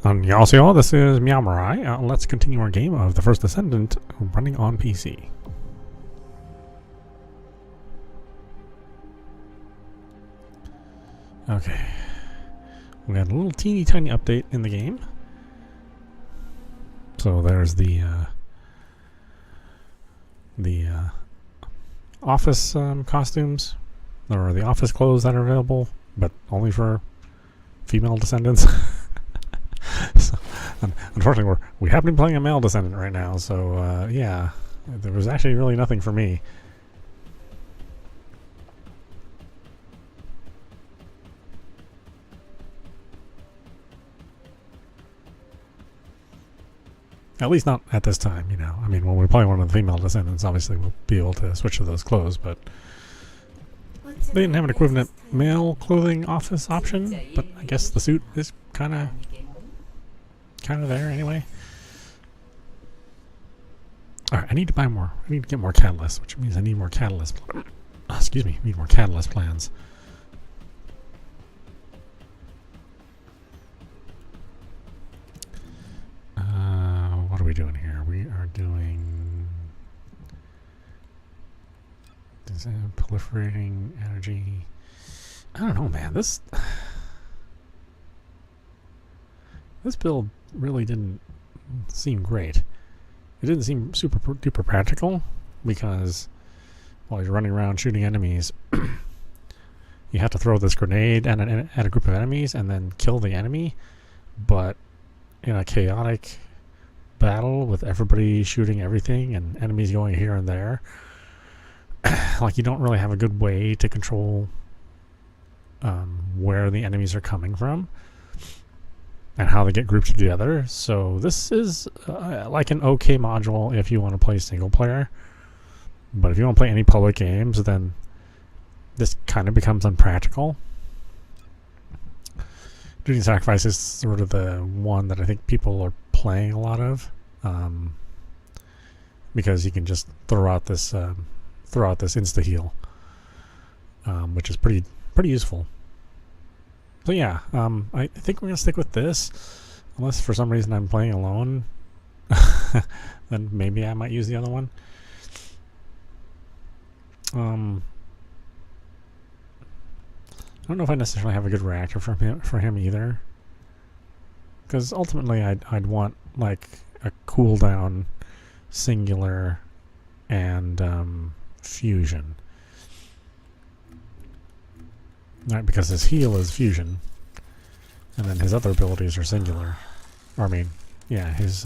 Annyeonghaseyo, this is meowmurai. Let's continue our game of the First Descendant running on PC. Okay. We got a little teeny tiny update in the game. So there's the office costumes, or the office clothes that are available, but only for female descendants. So, unfortunately, we happen to be playing a male descendant right now, so yeah, there was actually really nothing for me. At least not at this time, you know. I mean, when we play one of the female descendants, obviously we'll be able to switch to those clothes, but they didn't have an equivalent male clothing office option, but I guess the suit is kind of there anyway. Alright, I need to buy more. I need to get more catalysts, which means I need more catalyst. Excuse me, I need more catalyst plans. What are we doing here? We are doing proliferating energy. I don't know, man. This build really didn't seem great. It didn't seem super duper practical because while you're running around shooting enemies, you have to throw this grenade at a group of enemies and then kill the enemy. But in a chaotic battle with everybody shooting everything and enemies going here and there, like, you don't really have a good way to control where the enemies are coming from and how they get grouped together. So this is like an okay module if you want to play single player, but if you want to play any public games, then this kind of becomes unpractical. Duty Sacrifice is sort of the one that I think people are playing a lot of, because you can just throw out this insta heal, which is pretty useful. So yeah, I think we're gonna stick with this, unless for some reason I'm playing alone. Then maybe I might use the other one. I don't know if I necessarily have a good reactor for him either, because ultimately I'd want like a cooldown, singular, and fusion. Right, because his heal is fusion, and then his other abilities are singular. Or I mean, yeah, he has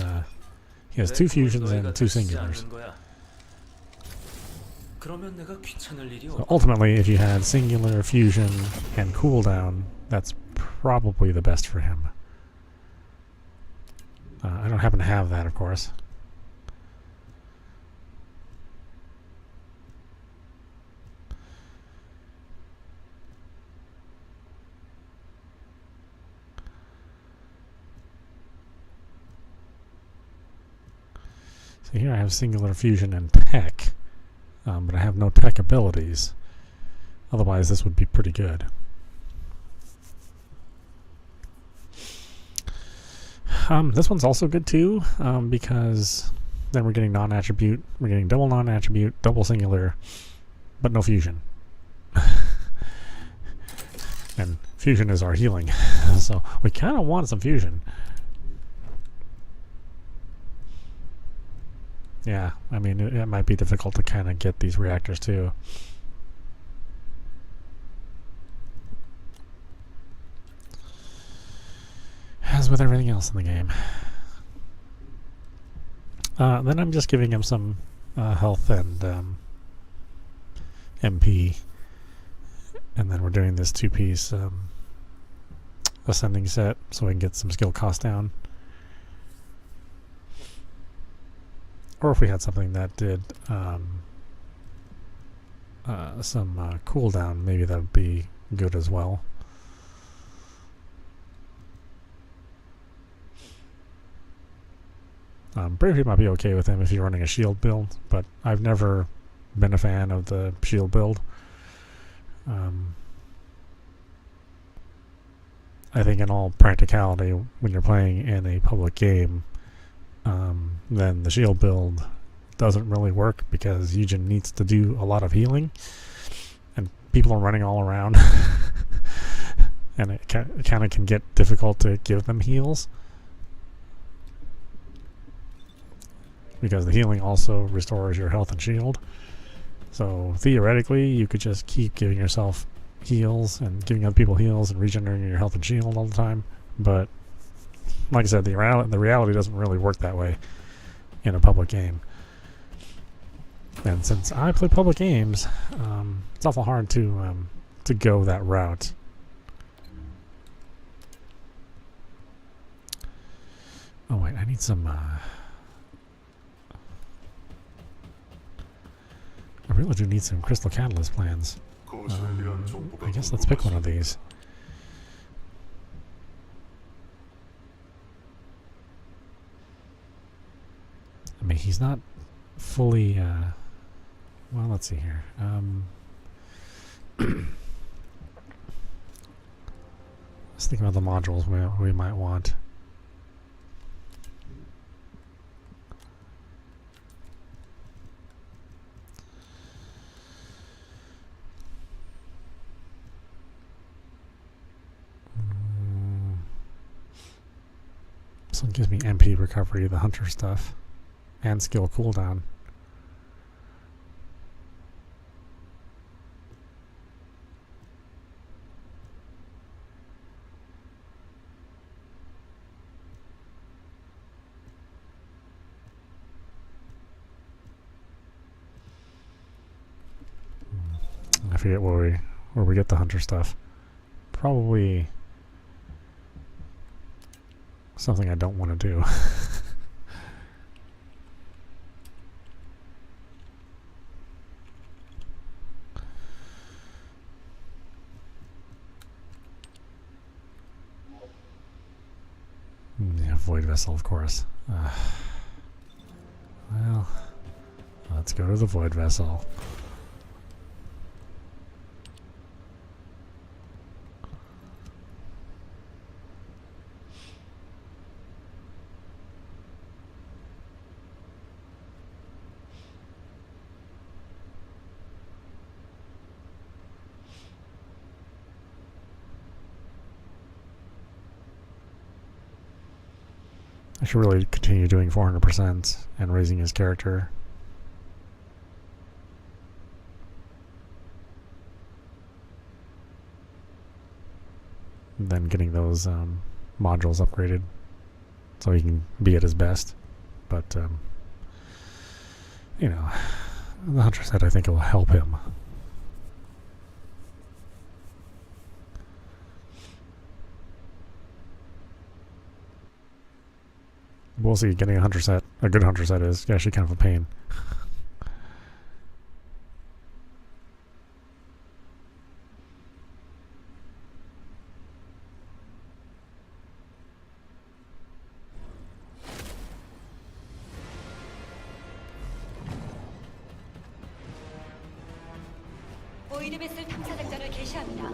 2 fusions and 2 singulars. So ultimately, if you had singular, fusion, and cooldown, that's probably the best for him. I don't happen to have that, of course. So here I have singular, fusion, and tech. But I have no tech abilities. Otherwise, this would be pretty good. This one's also good too, because then we're getting non-attribute. We're getting double non-attribute, double singular, but no fusion. And fusion is our healing, so we kind of want some fusion. Yeah, I mean, it might be difficult to kind of get these reactors too. As with everything else in the game. Then I'm just giving him some health and MP. And then we're doing this 2-piece ascending set so we can get some skill cost down. Or if we had something that did some cooldown, maybe that would be good as well. Bravery might be okay with him if you're running a shield build, but I've never been a fan of the shield build. I think in all practicality, when you're playing in a public game, then the shield build doesn't really work because Eugen needs to do a lot of healing, and people are running all around, and it kind of can get difficult to give them heals, because the healing also restores your health and shield. So theoretically, you could just keep giving yourself heals and giving other people heals and regenerating your health and shield all the time. But like I said, the reality doesn't really work that way in a public game. And since I play public games, it's awful hard to go that route. Oh wait, I need some. I really do need some crystal catalyst plans. I guess let's pick one of these. I mean, he's not fully. Well, let's see here. Let's think about the modules we might want. This one gives me MP recovery, the hunter stuff, and skill cooldown. I forget where we get the hunter stuff. Probably something I don't want to do. Yeah, void vessel, of course. Well, let's go to the void vessel. I should really continue doing 400% and raising his character. And then getting those modules upgraded so he can be at his best. But, you know, the hunter said I think it will help him. We'll see. Getting a good hunter set is actually kind of a pain. 보이드베슬 탐사 작전을 개시합니다.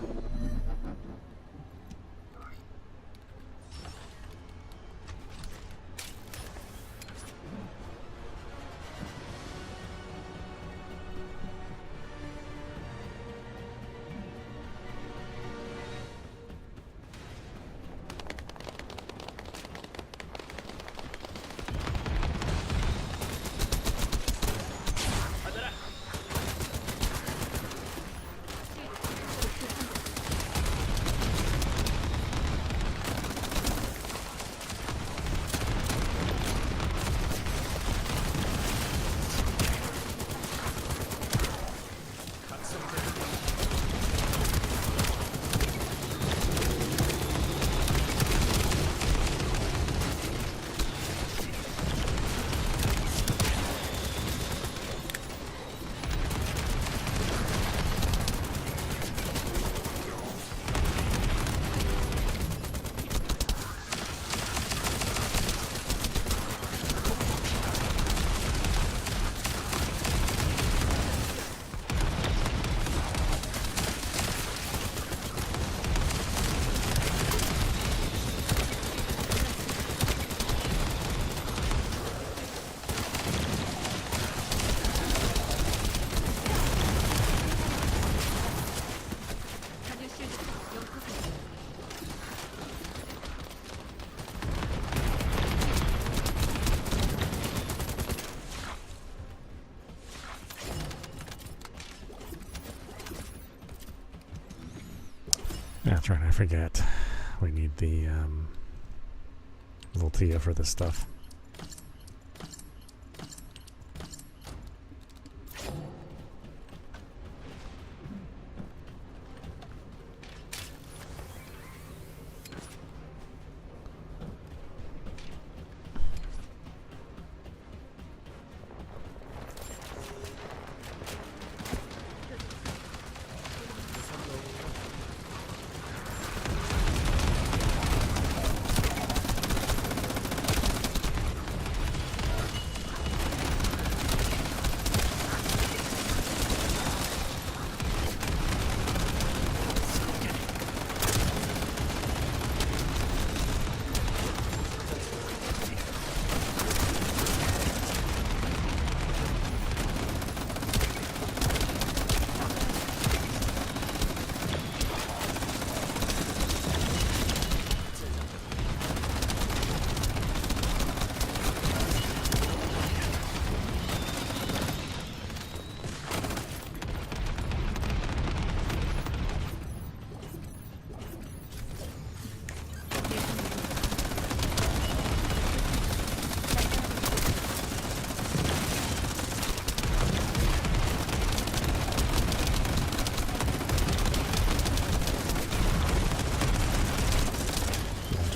That's right, I forget. We need the Voltia for this stuff.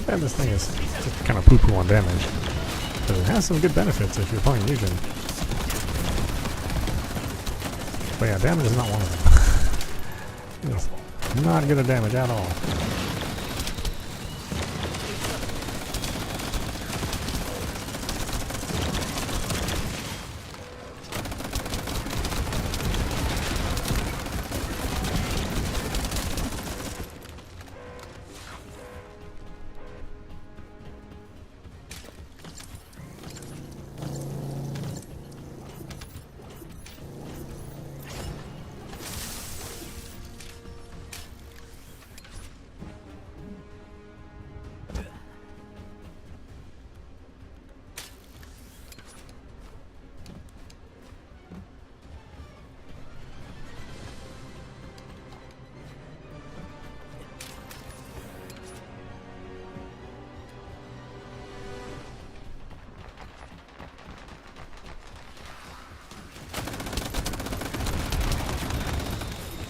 And this thing is just kind of poo-poo on damage. But it has some good benefits if you're playing Legion. But yeah, damage is not one of them. It's not good at damage at all.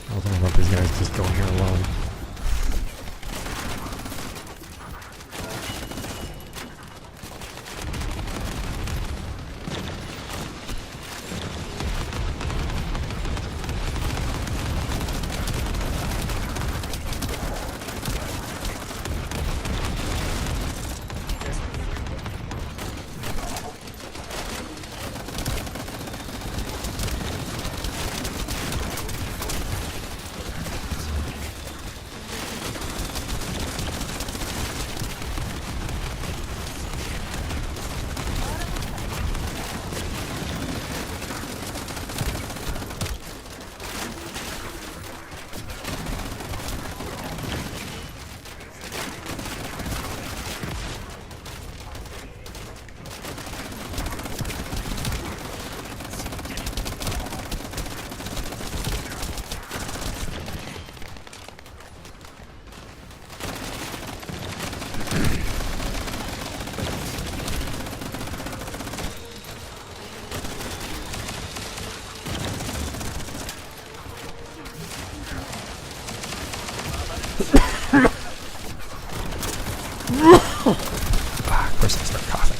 I don't know about these guys just going here alone. Of course I start coughing.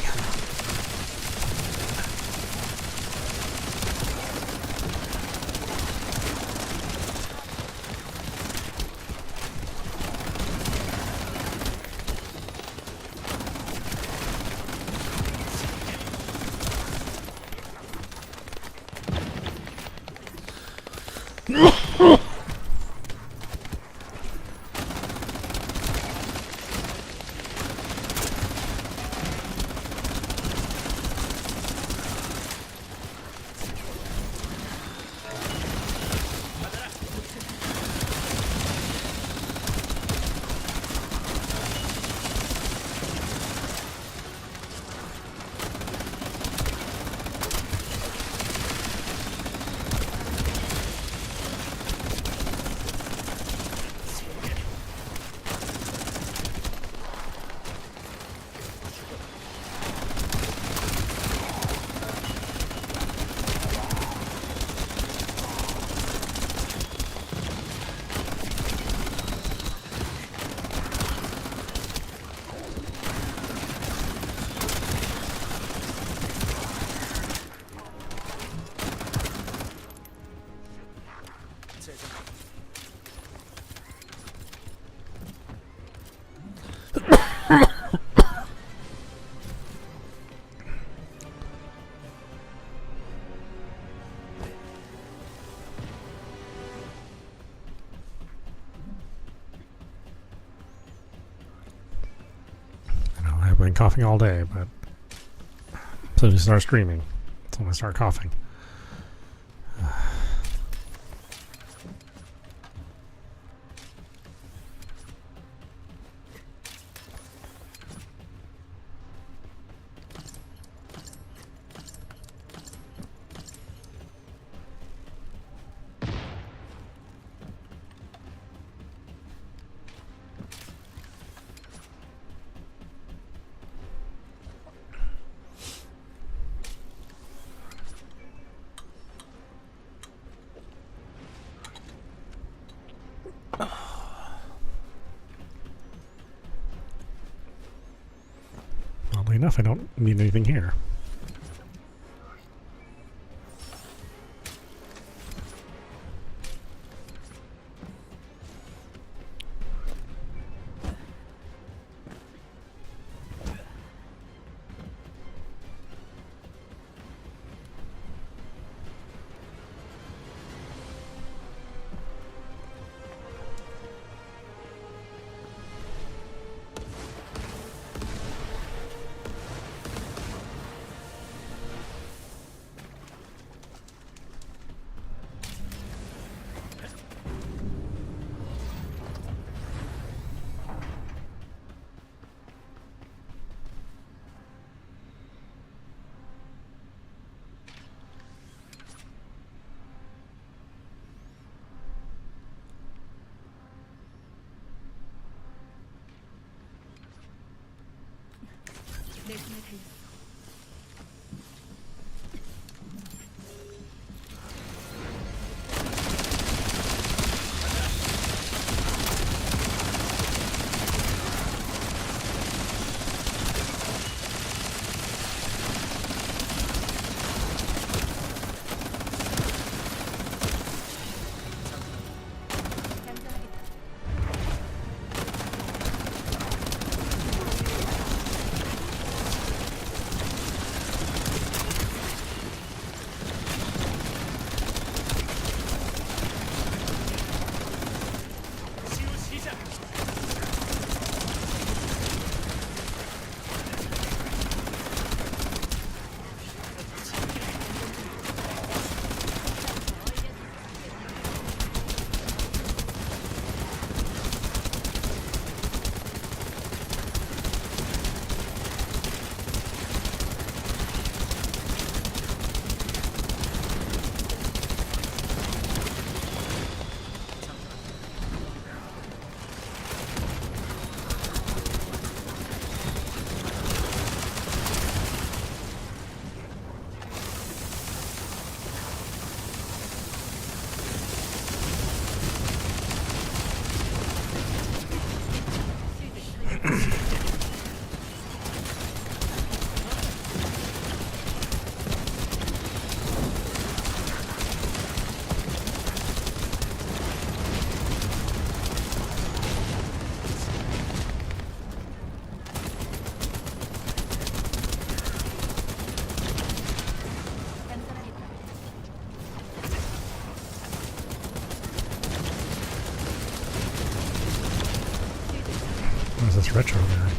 been coughing all day, but as soon as I start streaming, that's when I start coughing. Oddly enough, I don't need anything here. 내 손에 달렸어. Where's this retro guy?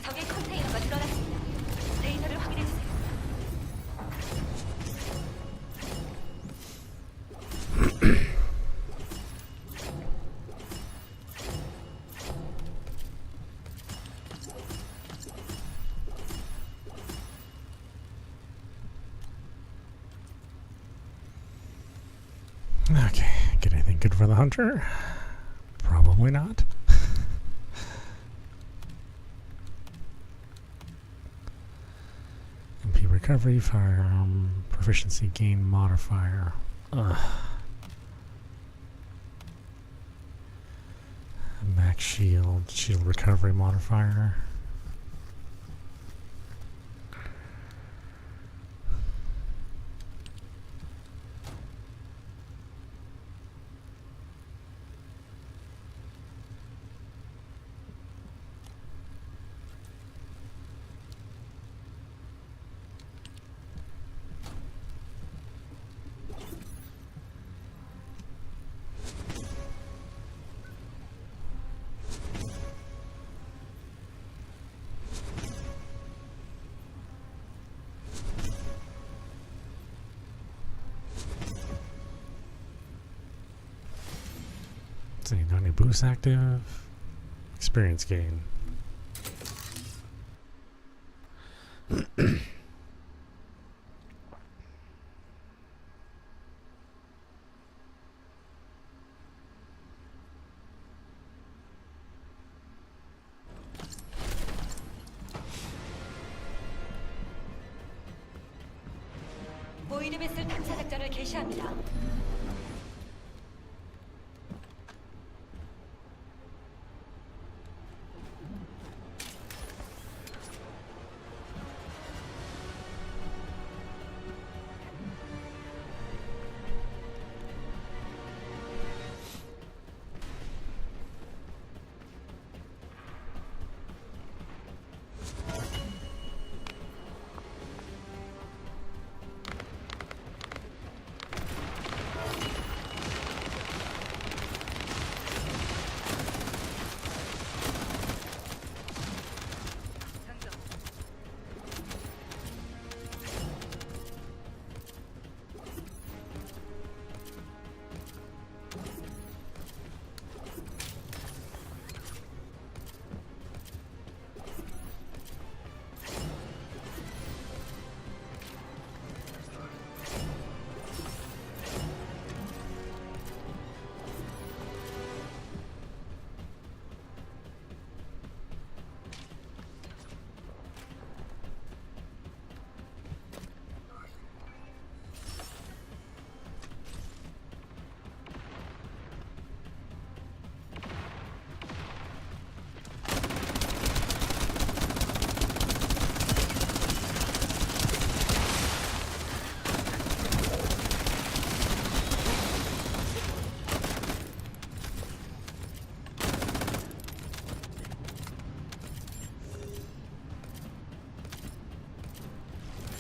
적의 컨테이너가 드러났습니다. 데이터를 확인해주세요. Okay, get anything good for the hunter? Probably not. MP recovery, firearm, proficiency gain modifier. Ugh. Max shield, shield recovery modifier. See, no new boost active. Experience gain. 보이드 베슬 탐사 작전을 개시합니다.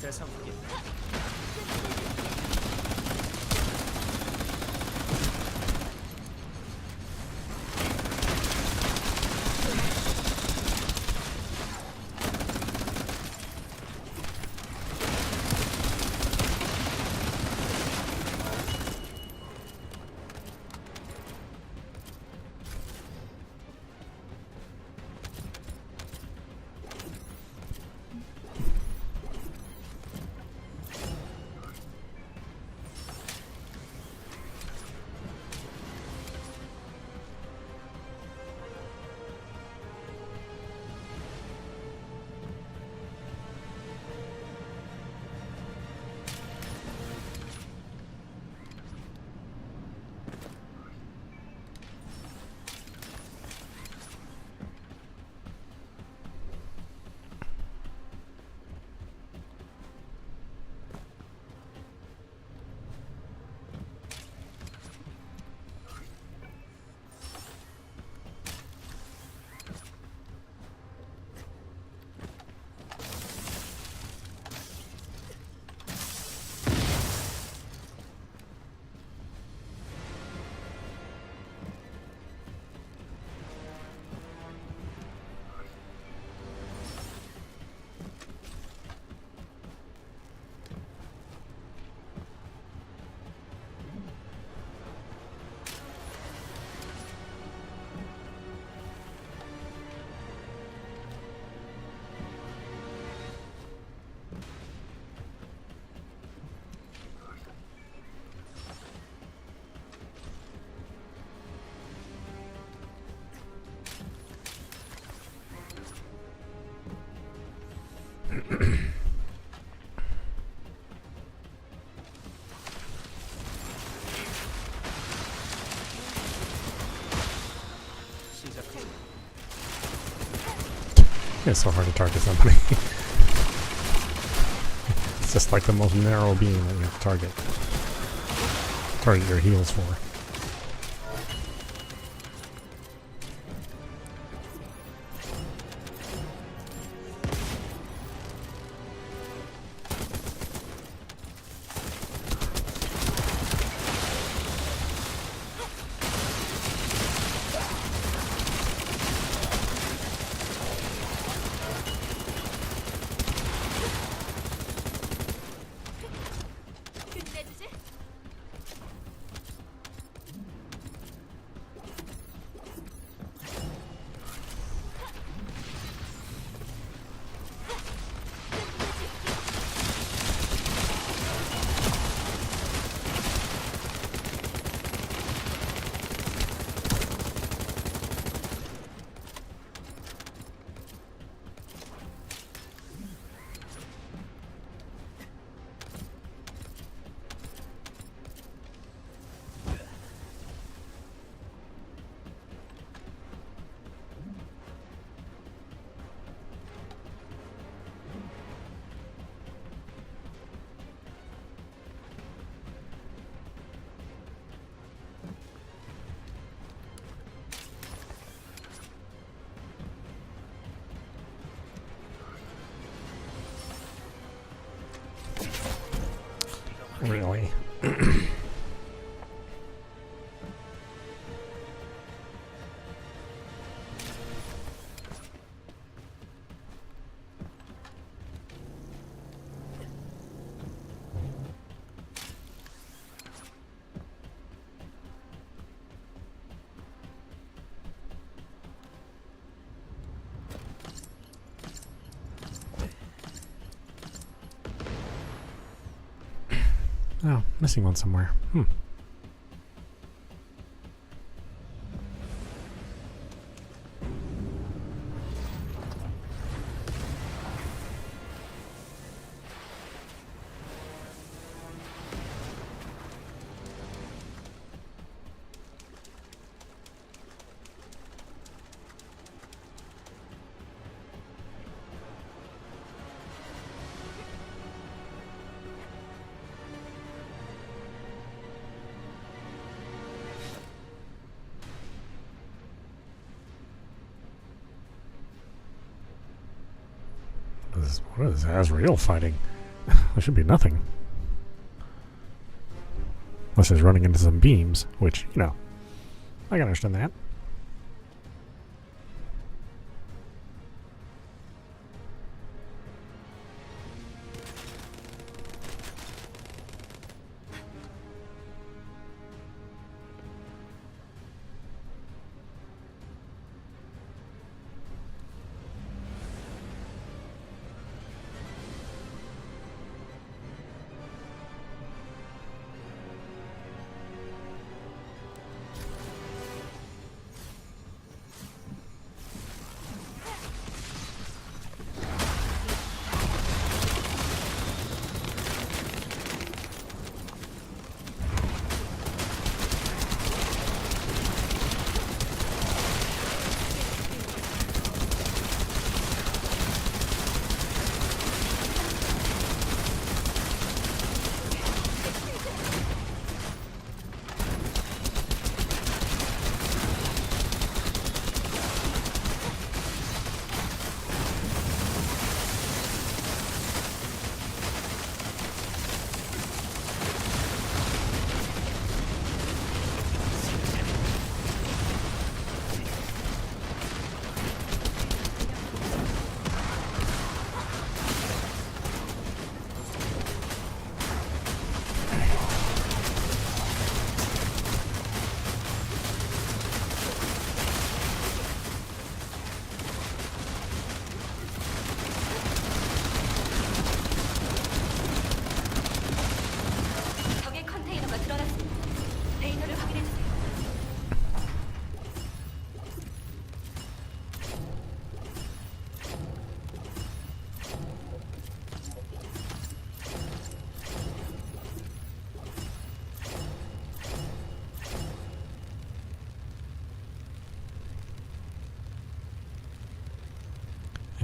대상 확인. It's so hard to target somebody. It's just like the most narrow beam that you have to target your heals for. Really? Oh, missing one somewhere. What is Azrael fighting? There should be nothing. Unless he's running into some beams, which, you know, I can understand that.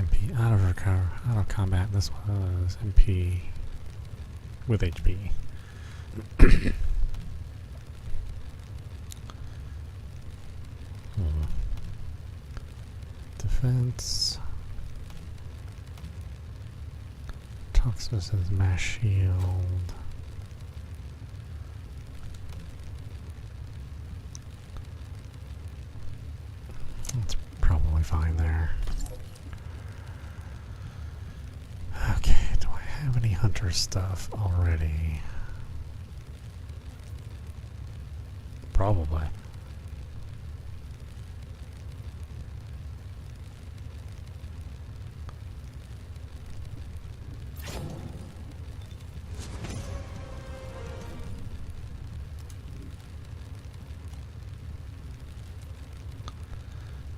MP out of recover, out of combat. This was MP with HP. Defense. Toxus is mass shield. That's probably fine there. Okay, do I have any hunter stuff already? Probably.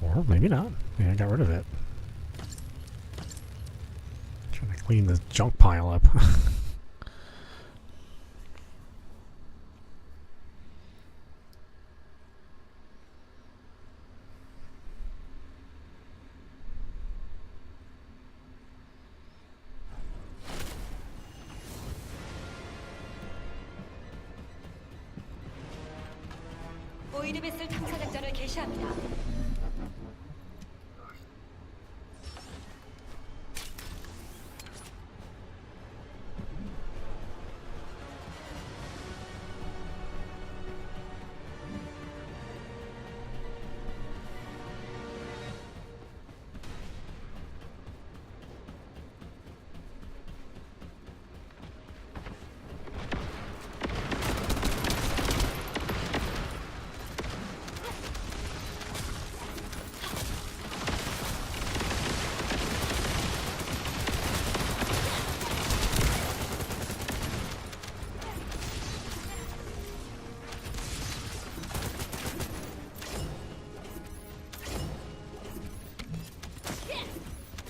Or maybe not. Maybe I got rid of it. Trying to clean this junk pile up. 보이드 베슬 탐사 작전을 개시합니다.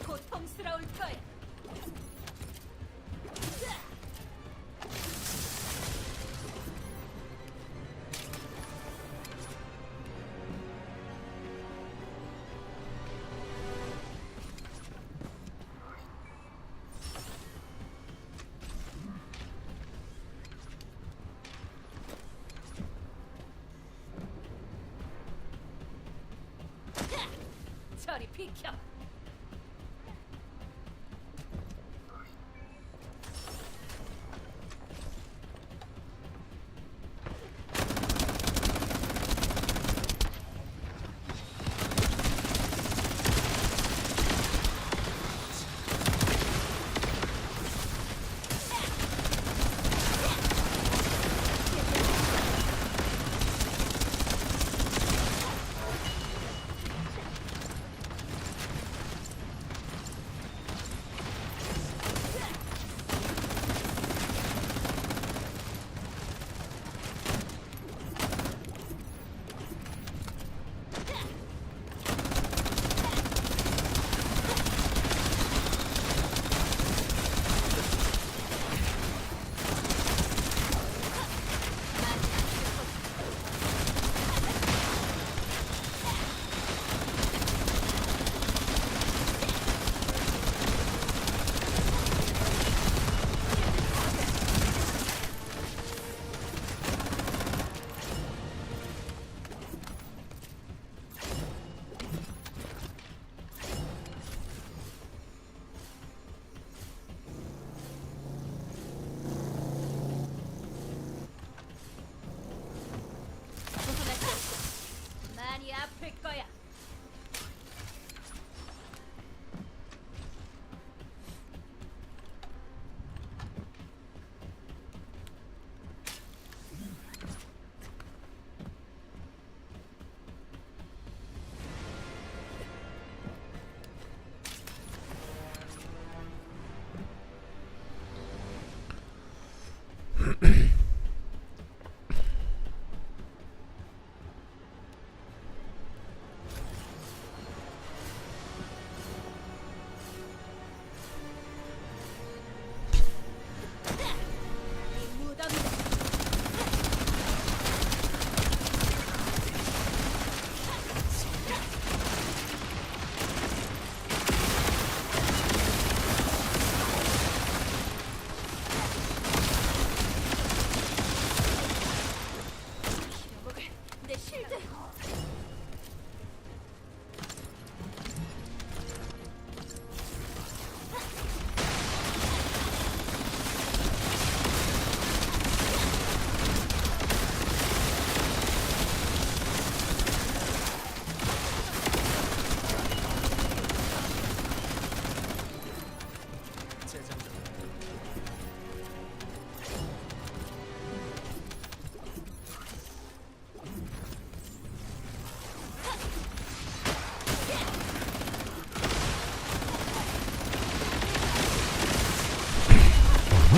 고통스러울 거야. 저리 비켜.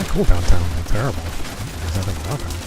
that cooldown time is terrible. There's nothing about that.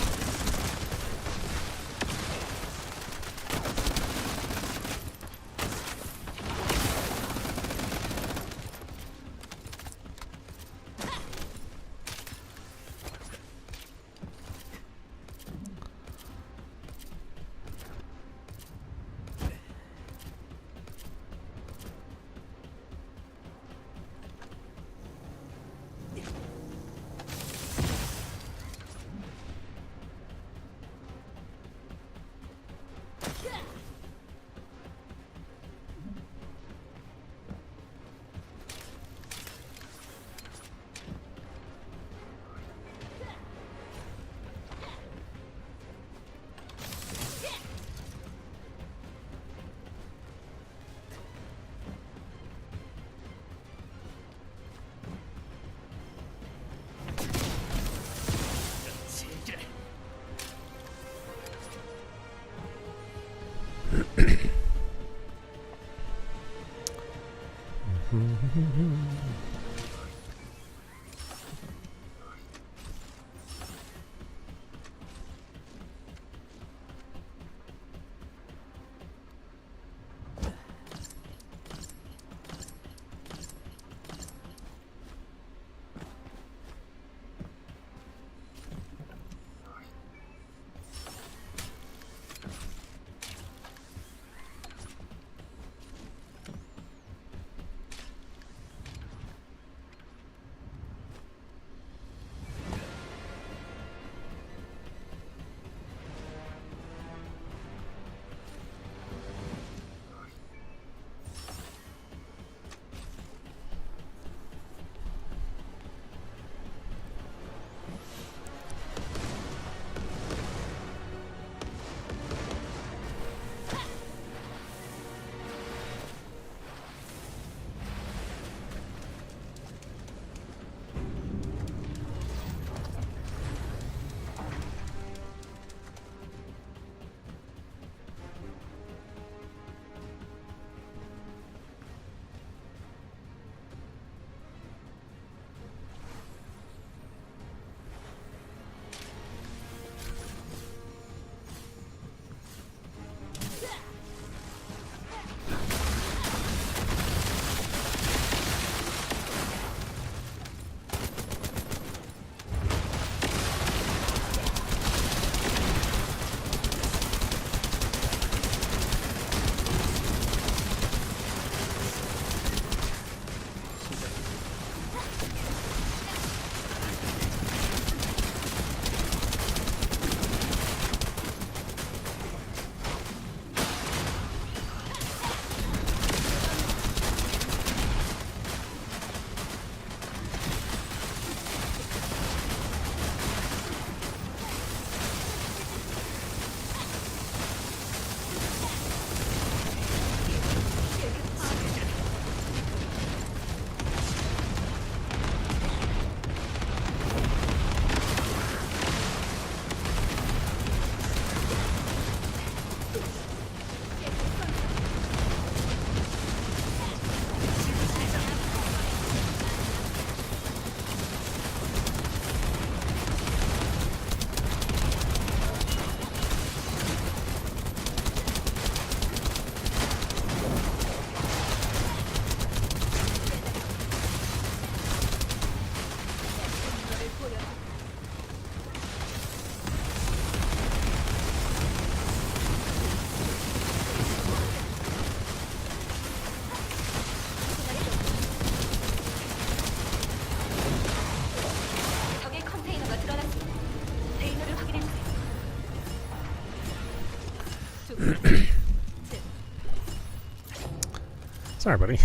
Sorry, buddy.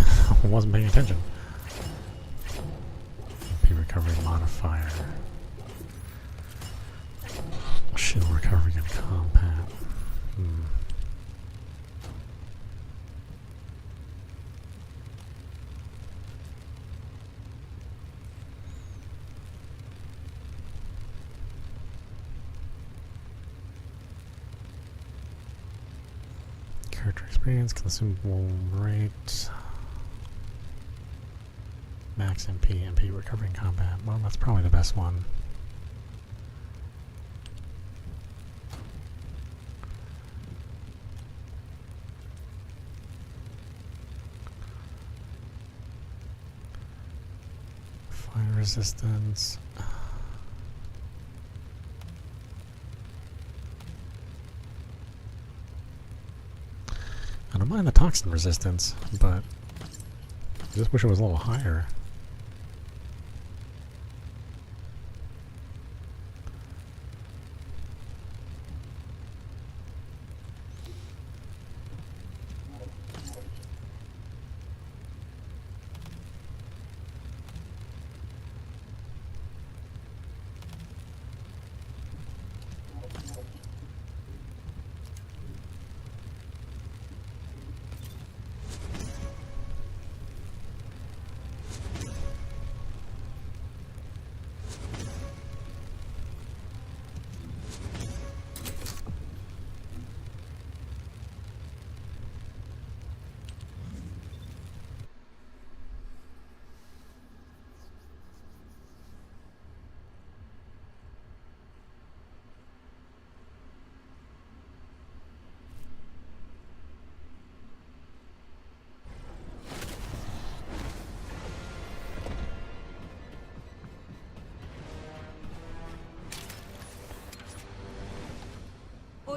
I wasn't paying attention. MP recovery modifier. Shield recovery in combat. Character experience, consumable rate. Max MP recovery in combat. Well, that's probably the best one. Fire resistance. I don't mind the toxin resistance, but I just wish it was a little higher.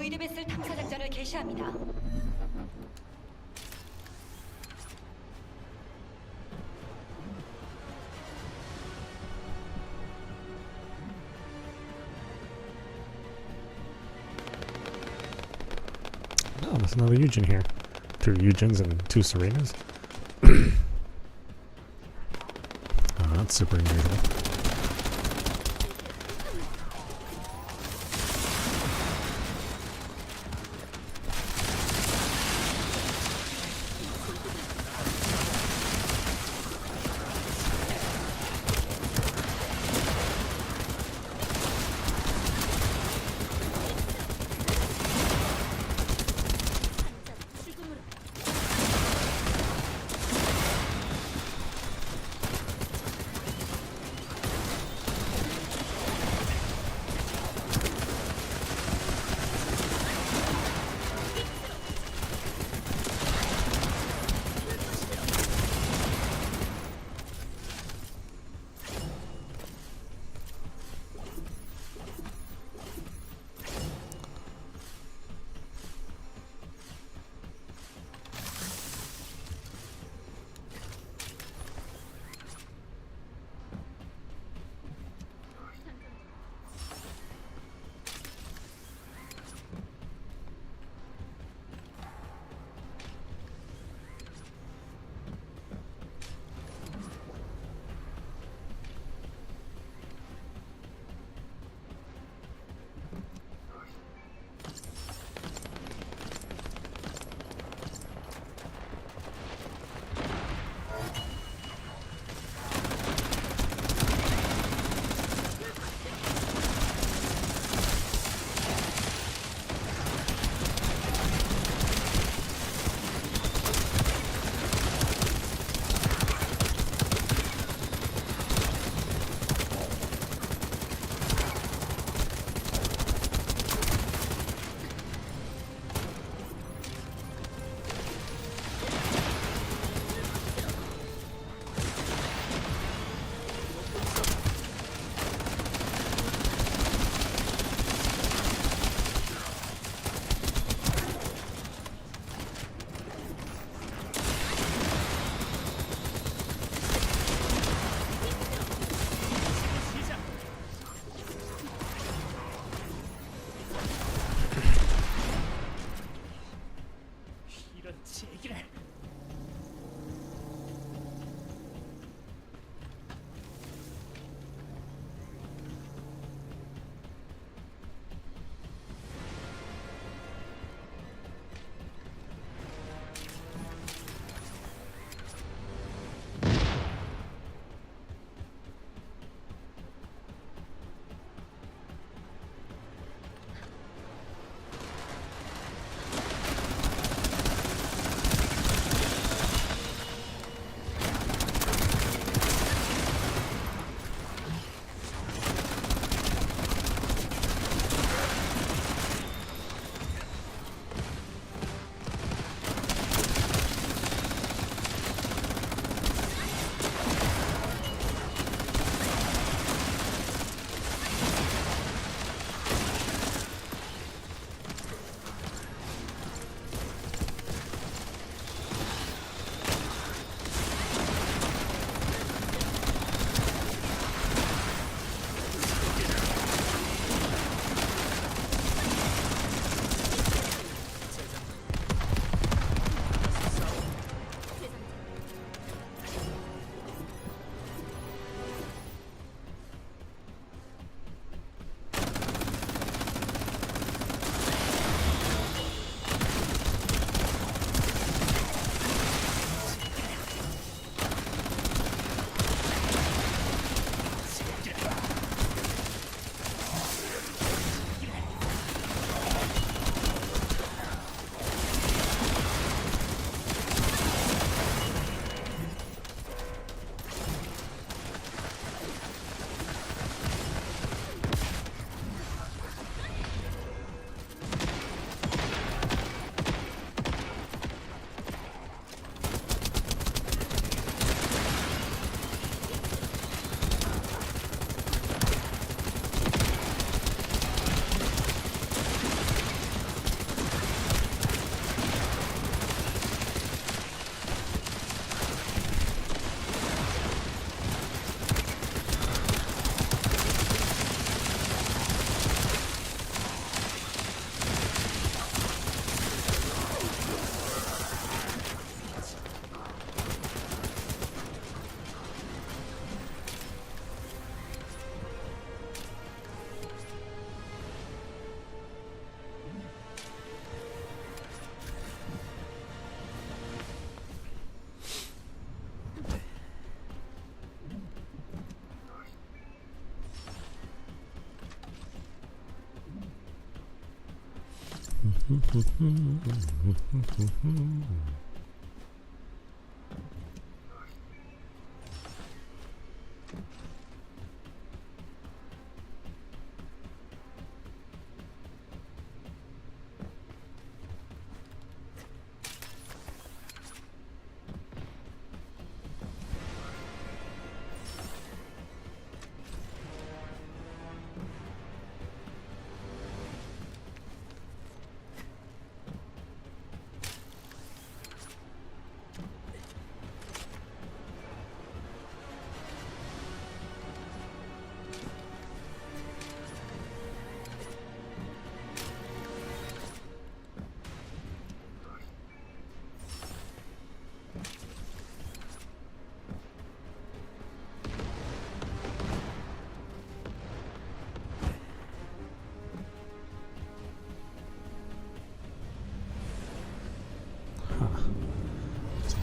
보이드 베슬 탐사 작전을 개시합니다. Oh, there's another Eugen here. 2 Eugens and 2 Serenas. Oh, that's super unusual.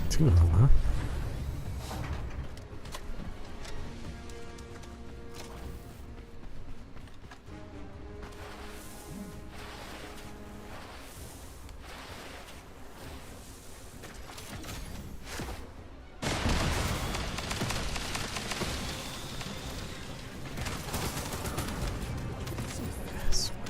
Two of them, huh? I swear.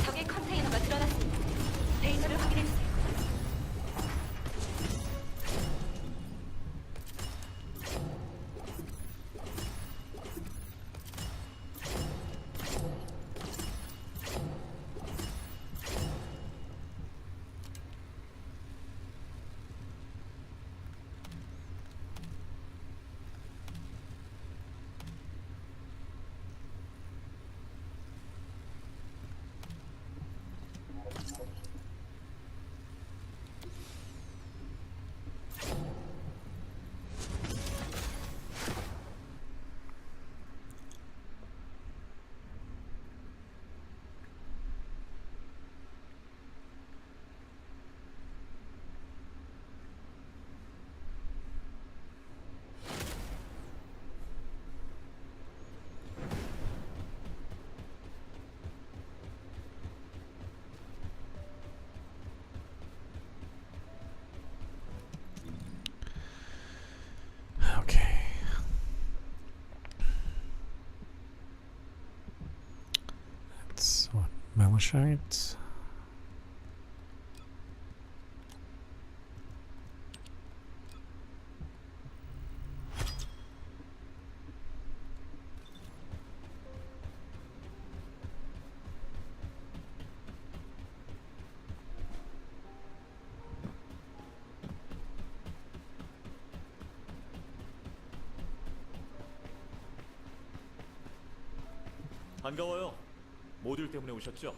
적의 컨테이너가 드러났습니다. 데이터를 확인해주세요. Okay. That's what, Melishite? 반가워요. 모듈 때문에 오셨죠?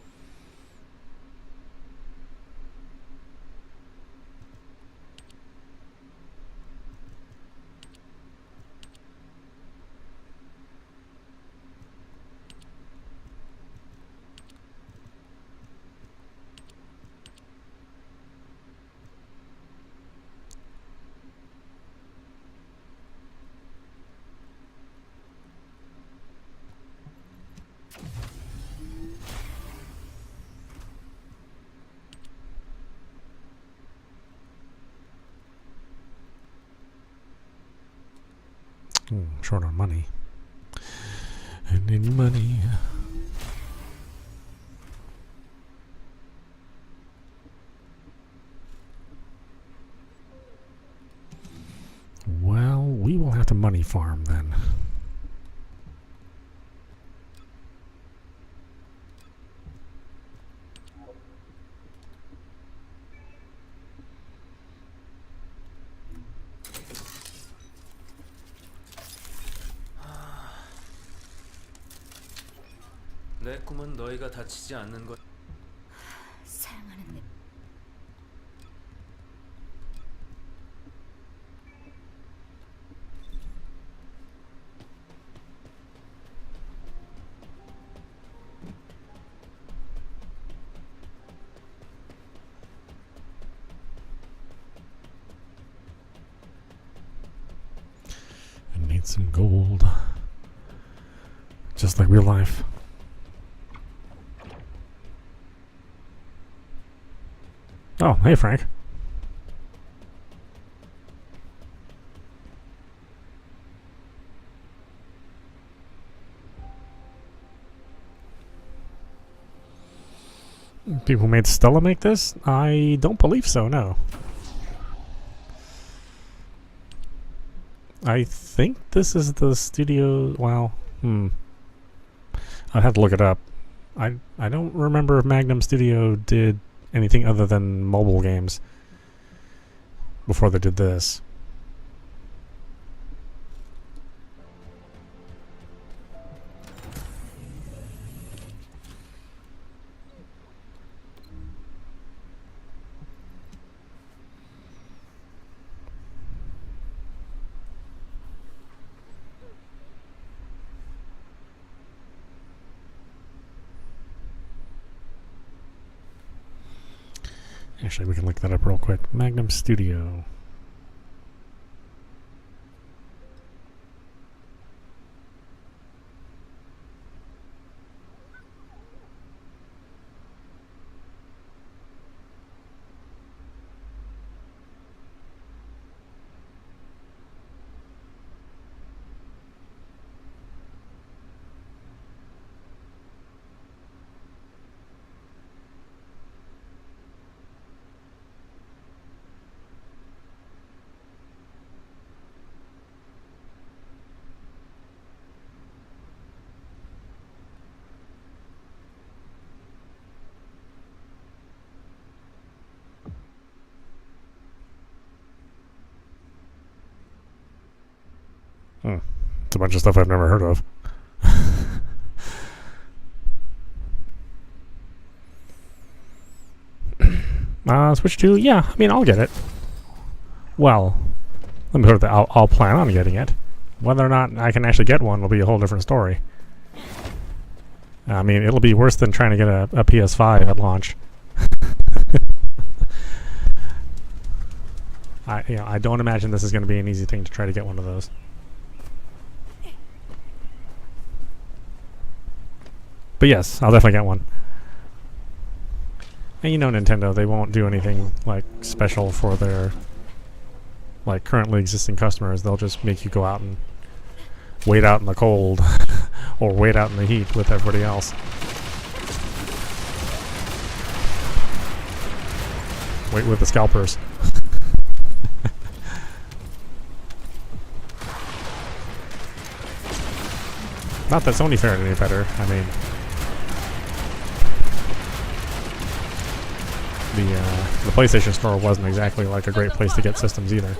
Short on money. I need money. Well, we will have to money farm then. 내 꿈은 너희가 다치지 않는 것. 사랑하는 내 I need some gold. Just like real life. Oh, hey Frank. People who made Stella make this? I don't believe so, no. I think this is the studio, well, I'd have to look it up. I don't remember if Magnum Studio did anything other than mobile games before they did this. Actually, we can look that up real quick. Magnum Studio. It's a bunch of stuff I've never heard of. Switch to, yeah, I mean, I'll get it. Well, let me put it that I'll plan on getting it. Whether or not I can actually get one will be a whole different story. I mean, it'll be worse than trying to get a PS5 at launch. I don't imagine this is going to be an easy thing to try to get one of those. But yes, I'll definitely get one. And you know Nintendo, they won't do anything like special for their like currently existing customers. They'll just make you go out and wait out in the cold or wait out in the heat with everybody else. Wait with the scalpers. Not that Sony fared any better. I mean, the PlayStation Store wasn't exactly like a great place to get systems either.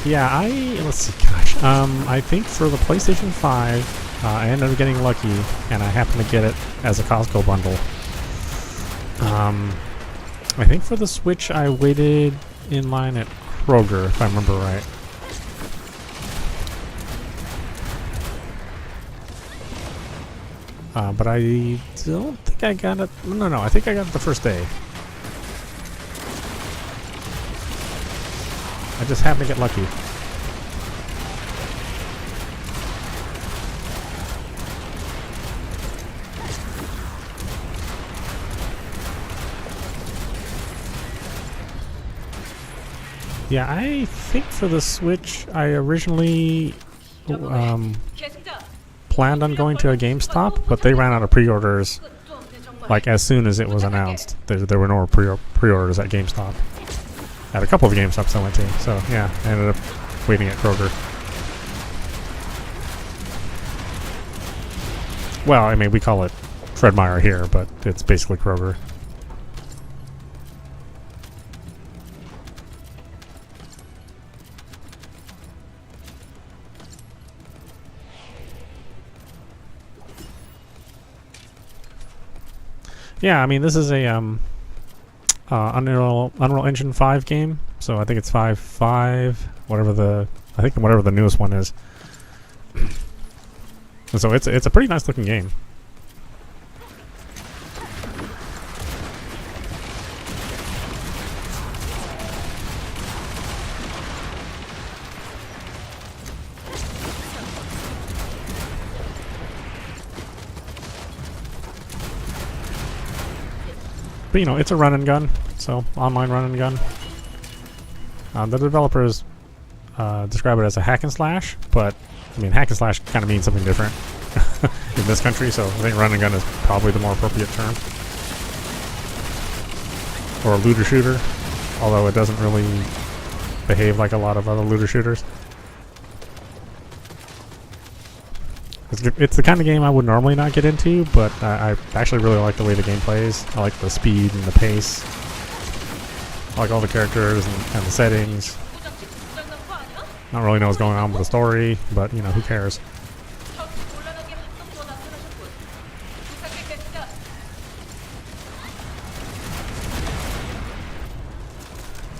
Yeah, let's see, gosh. I think for the PlayStation 5, I ended up getting lucky, and I happened to get it as a Costco bundle. I think for the Switch, I waited in line at Kroger, if I remember right. But I don't think I got it. No, I think I got it the first day. I just happened to get lucky. Yeah, I think for the Switch, I originally planned on going to a GameStop, but they ran out of pre-orders like as soon as it was announced. There were no pre-orders at GameStop. At a couple of GameStops I went to, so yeah, I ended up waiting at Kroger. Well, I mean, we call it Fred Meyer here, but it's basically Kroger. Yeah, I mean, this is a Unreal Engine 5 game, so I think it's 5.5, whatever the newest one is. And so it's a pretty nice looking game. But you know, it's a run and gun, so online run and gun. The developers describe it as a hack and slash, but I mean, hack and slash kind of means something different in this country, so I think run and gun is probably the more appropriate term. Or a looter shooter, although it doesn't really behave like a lot of other looter shooters. It's the kind of game I would normally not get into, but I actually really like the way the game plays. I like the speed and the pace. I like all the characters and the settings. I don't really know what's going on with the story, but you know, who cares?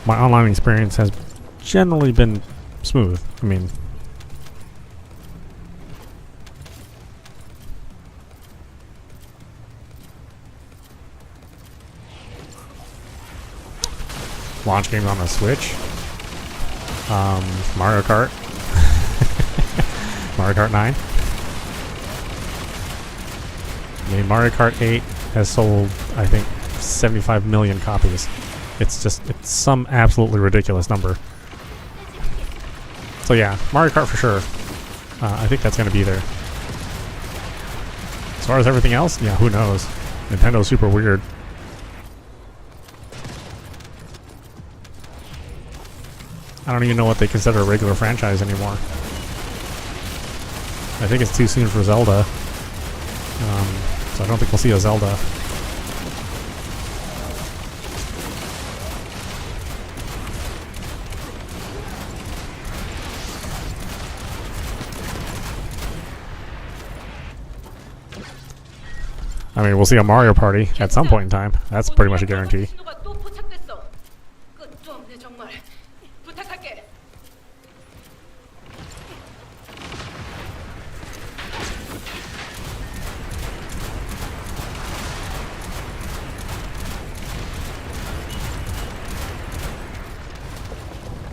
My online experience has generally been smooth. I mean, launch games on the Switch. Mario Kart. Mario Kart 9. I mean, Mario Kart 8 has sold, I think, 75 million copies. It's some absolutely ridiculous number. So yeah, Mario Kart for sure. I think that's going to be there. As far as everything else, yeah, who knows? Nintendo's super weird. I don't even know what they consider a regular franchise anymore. I think it's too soon for Zelda. So I don't think we'll see a Zelda. I mean, we'll see a Mario Party at some point in time. That's pretty much a guarantee.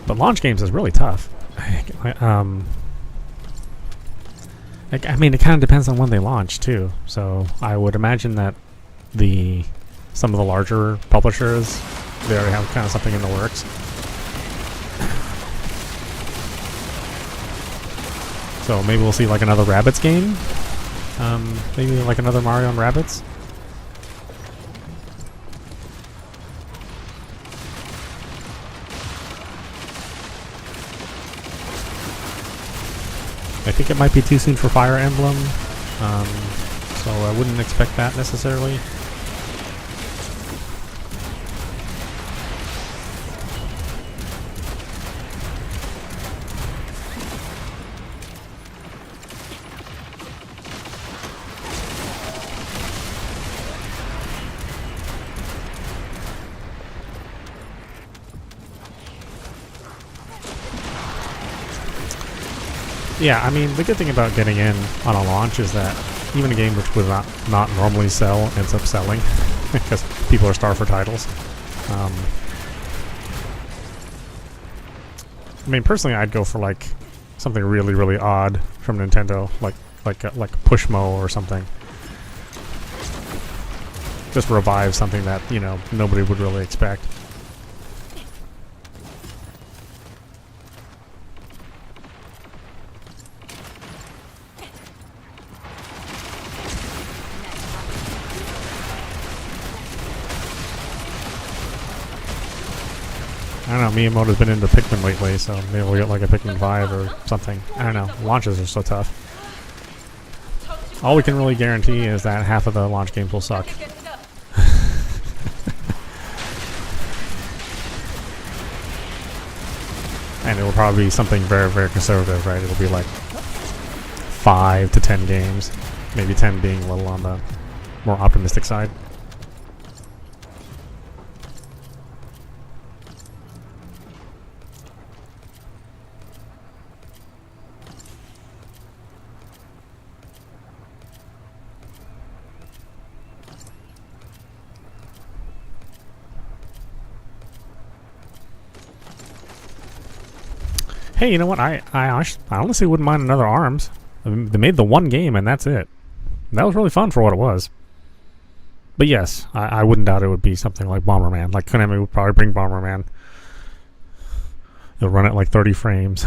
But launch games is really tough. I mean, it kind of depends on when they launch too. So I would imagine that some of the larger publishers, they already have kind of something in the works. So maybe we'll see like another Rabbids game. Maybe like another Mario and Rabbids. I think it might be too soon for Fire Emblem, so I wouldn't expect that necessarily. Yeah, I mean, the good thing about getting in on a launch is that even a game which would not normally sell ends up selling because people are starved for titles. I mean, personally, I'd go for like something really, really odd from Nintendo, like Pushmo or something. Just revive something that, you know, nobody would really expect. I don't know, Miyamoto's been into Pikmin lately, so maybe we'll get like a Pikmin 5 or something. I don't know, launches are so tough. All we can really guarantee is that half of the launch games will suck. And it will probably be something very, very conservative, right? It'll be like 5 to 10 games. Maybe 10 being a little on the more optimistic side. Hey, you know what? I honestly wouldn't mind another ARMS. They made the one game and that's it. That was really fun for what it was. But yes, I wouldn't doubt it would be something like Bomberman. Like Konami would probably bring Bomberman. It'll run at like 30 frames.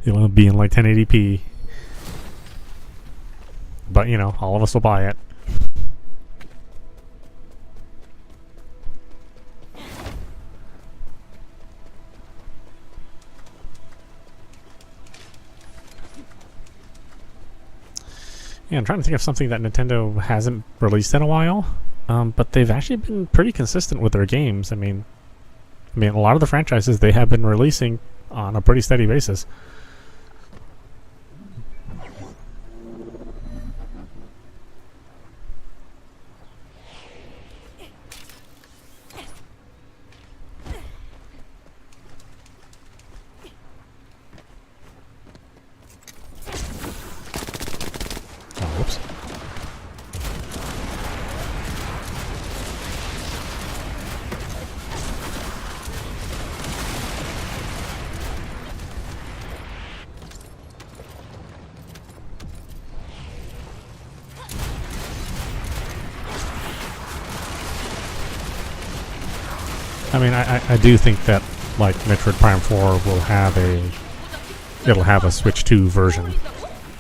It'll be in like 1080p. But you know, all of us will buy it. Yeah, I'm trying to think of something that Nintendo hasn't released in a while, but they've actually been pretty consistent with their games. I mean, a lot of the franchises they have been releasing on a pretty steady basis. Whoops. I mean, I do think that like Metroid Prime 4 will have a Switch 2 version.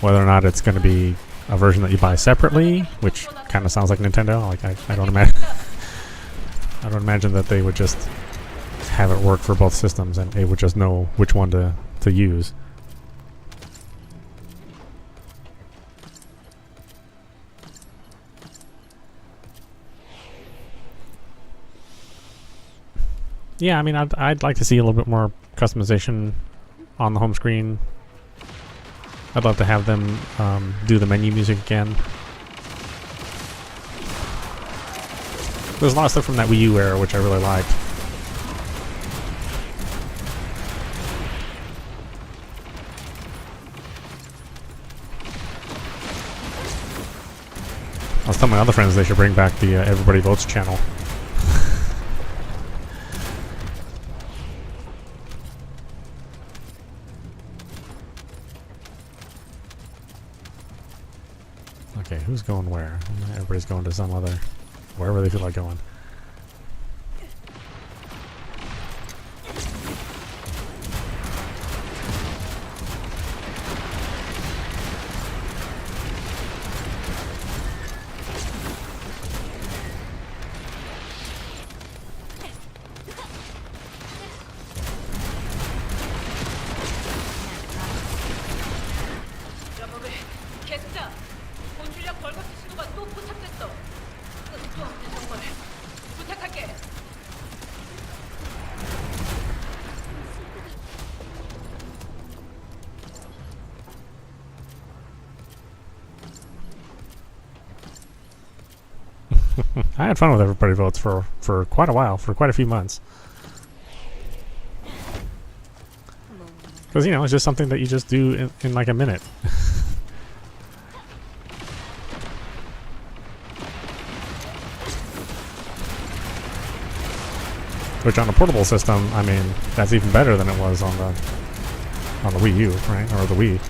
Whether or not it's going to be a version that you buy separately, which kind of sounds like Nintendo. Like I don't imagine, I don't imagine that they would just have it work for both systems and they would just know which one to use. Yeah, I mean, I'd like to see a little bit more customization on the home screen. I'd love to have them do the menu music again. There's a lot of stuff from that Wii U era which I really liked. I was telling my other friends they should bring back the Everybody Votes channel. Okay, who's going where? Everybody's going to some other... wherever they feel like going. I had fun with Everybody Votes for quite a while, for quite a few months. Because, you know, it's just something that you just do in like a minute. Which on a portable system, I mean, that's even better than it was on the Wii U, right? Or the Wii.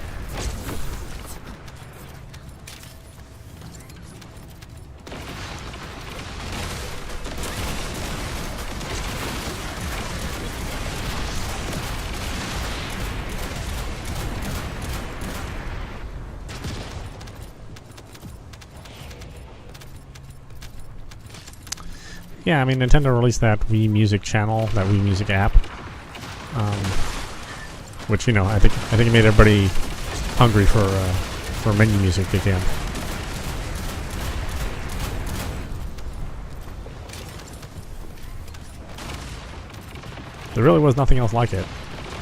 Yeah, I mean, Nintendo released that Wii Music channel, that Wii Music app, which, you know, I think it made everybody hungry for menu music again. There really was nothing else like it.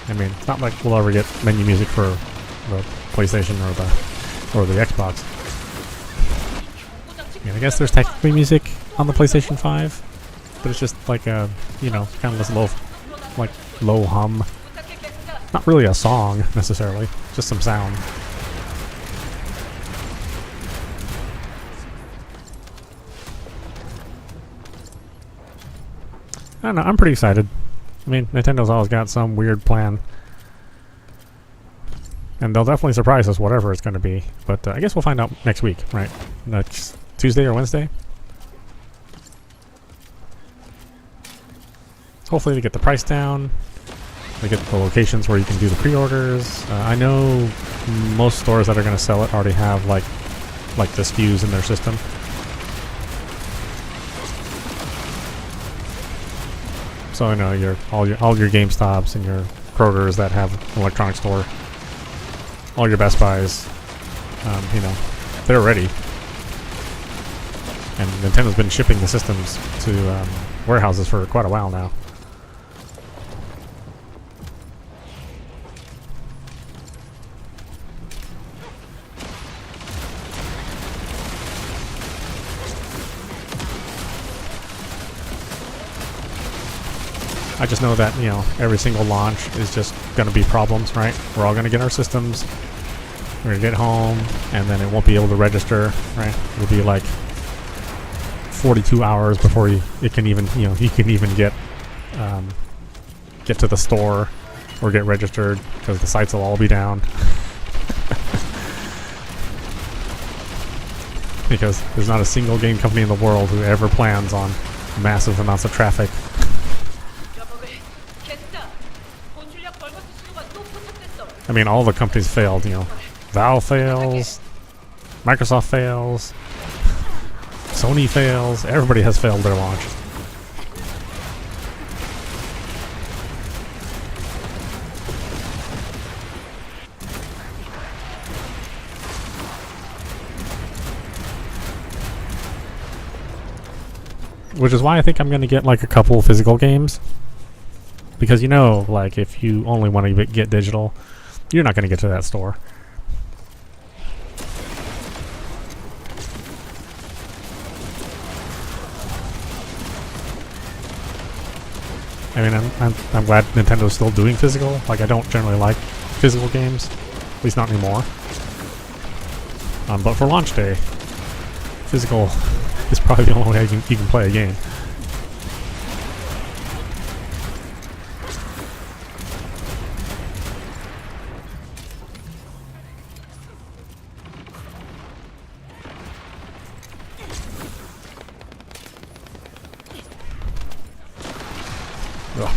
I mean, it's not like we'll ever get menu music for the PlayStation or the Xbox. Yeah, I guess there's technically music on the PlayStation 5. But it's just like a, you know, kind of this low hum. Not really a song, necessarily. Just some sound. I don't know, I'm pretty excited. I mean, Nintendo's always got some weird plan. And they'll definitely surprise us, whatever it's going to be. But I guess we'll find out next week, right? Next Tuesday or Wednesday? Hopefully they get the price down. They get the locations where you can do the pre-orders. I know most stores that are going to sell it already have like the SKUs in their system. So I know all your GameStops and your Krogers that have an electronic store, all your Best Buys, you know, they're ready. And Nintendo's been shipping the systems to warehouses for quite a while now. I just know that, you know, every single launch is just going to be problems, right? We're all going to get our systems, we're going to get home, and then it won't be able to register, right? It'll be like 42 hours before it can even, you know, you can even get to the store or get registered, because the sites will all be down. Because there's not a single game company in the world who ever plans on massive amounts of traffic. I mean, all the companies failed, you know. Valve fails, Microsoft fails, Sony fails, everybody has failed their launch. Which is why I think I'm going to get like a couple physical games. Because, you know, like if you only want to get digital, you're not going to get to that store. I mean, I'm glad Nintendo's still doing physical. Like, I don't generally like physical games, at least not anymore. But for launch day, physical is probably the only way you can play a game. Ugh.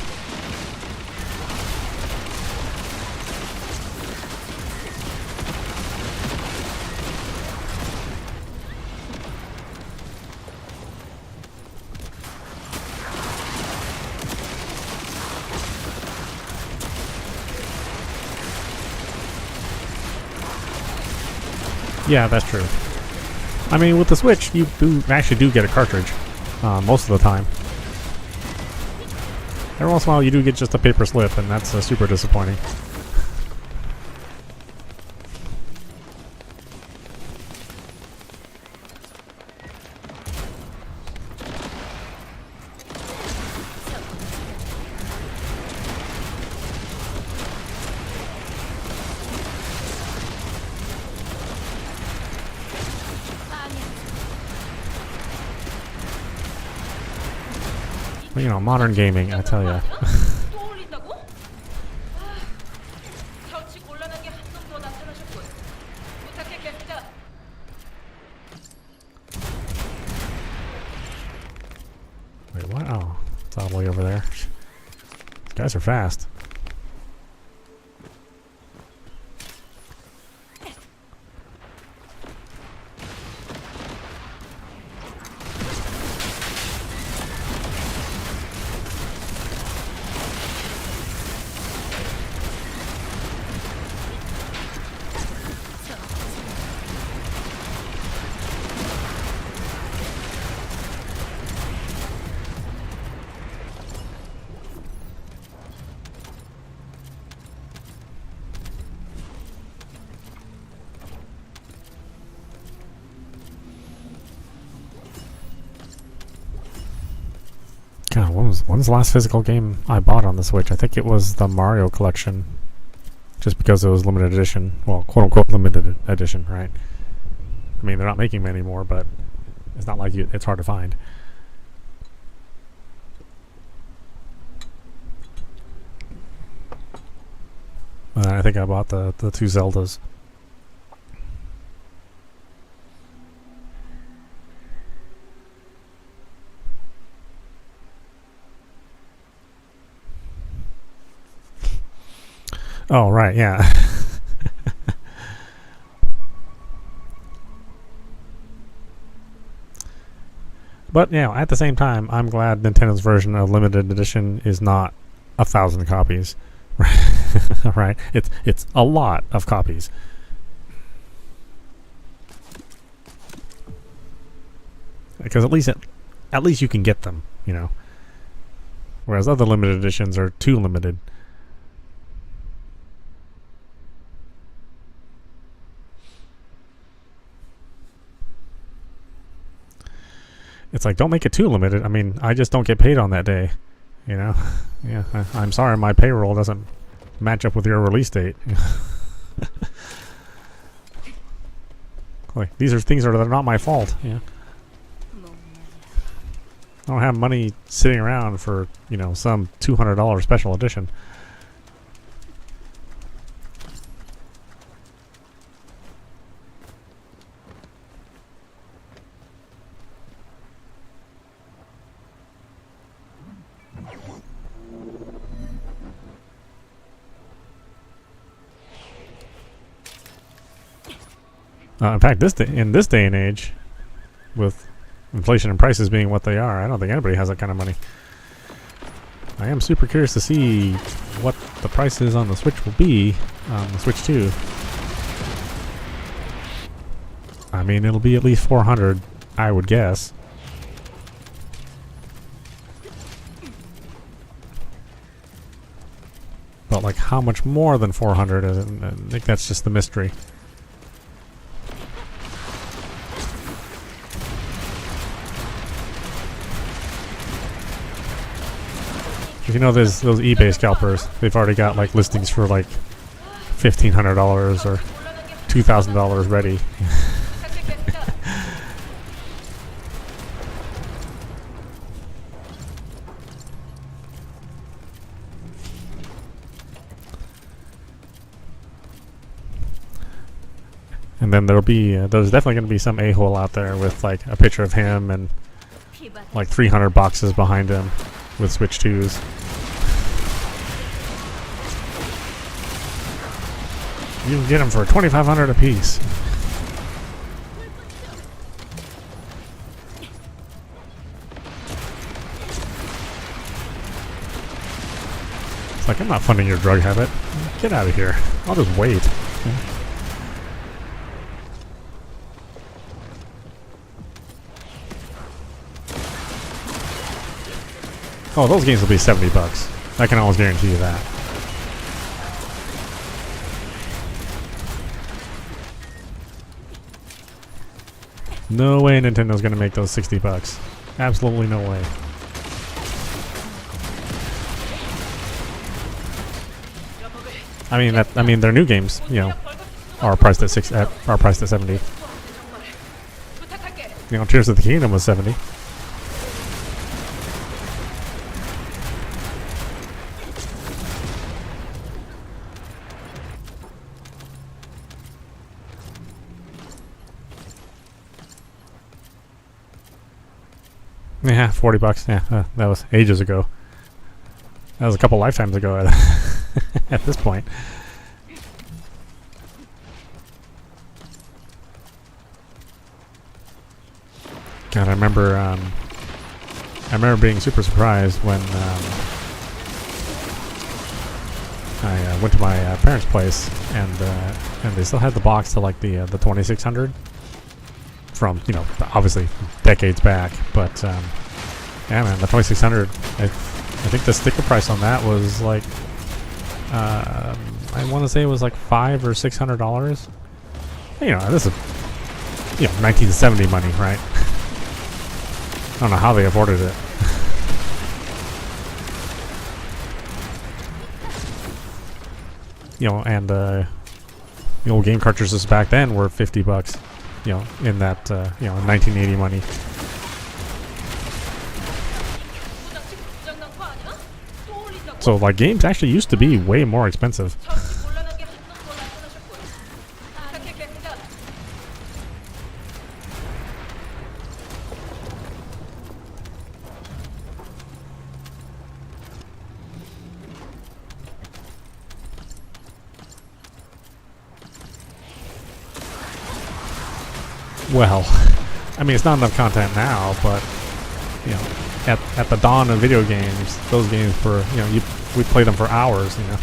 Yeah, that's true. I mean, with the Switch, you actually do get a cartridge most of the time. Every once in a while, you do get just a paper slip, and that's super disappointing. You know, modern gaming, I tell ya. 또 올린다고? 처치 곤란한 게 한 놈 더 나타나셨군. 부탁했겠다. Wait, what? Oh, it's all the way over there. These guys are fast. God, when's the last physical game I bought on the Switch? I think it was the Mario collection. Just because it was limited edition. Well, quote-unquote limited edition, right? I mean, they're not making them anymore, but it's not like it's hard to find. I think I bought the two Zeldas. Oh, right, yeah. But, you know, at the same time, I'm glad Nintendo's version of limited edition is not 1,000 copies. Right? It's a lot of copies. Because at least you can get them, you know. Whereas other limited editions are too limited. It's like, don't make it too limited. I mean, I just don't get paid on that day, you know. Yeah, I'm sorry, my payroll doesn't match up with your release date. Like, these are things that are not my fault. Yeah, I don't have money sitting around for, you know, some $200 special edition. In fact, in this day and age, with inflation and prices being what they are, I don't think anybody has that kind of money. I am super curious to see what the prices on the Switch will be on the Switch 2. I mean, it'll be at least 400, I would guess. But like, how much more than 400? I think that's just the mystery. You know, there's those eBay scalpers. They've already got like listings for like $1,500 or $2,000 ready. And then there'll be there's definitely going to be some a-hole out there with like a picture of him and like 300 boxes behind him with Switch 2s. You can get them for $2,500 a piece. It's like, I'm not funding your drug habit. Get out of here. I'll just wait. Oh, those games will be $70. I can almost guarantee you that. No way Nintendo's gonna make those $60. Absolutely no way. I mean their new games, you know, are priced at $70. You know, Tears of the Kingdom was $70. Yeah, $40. Yeah, that was ages ago. That was a couple lifetimes ago at, at this point. God, I remember being super surprised when I went to my parents' place and they still had the box to like the 2600 from, you know, obviously decades back. But yeah, man, the 2600. I think the sticker price on that was like I want to say it was like $500 or $600. You know, this is 1970 money, right? I don't know how they afforded it. You know, and the old game cartridges back then were $50. You know, in that 1980 money. So like games actually used to be way more expensive. Well, I mean, it's not enough content now, but you know, at the dawn of video games, those games were, you know, we played them for hours, you know.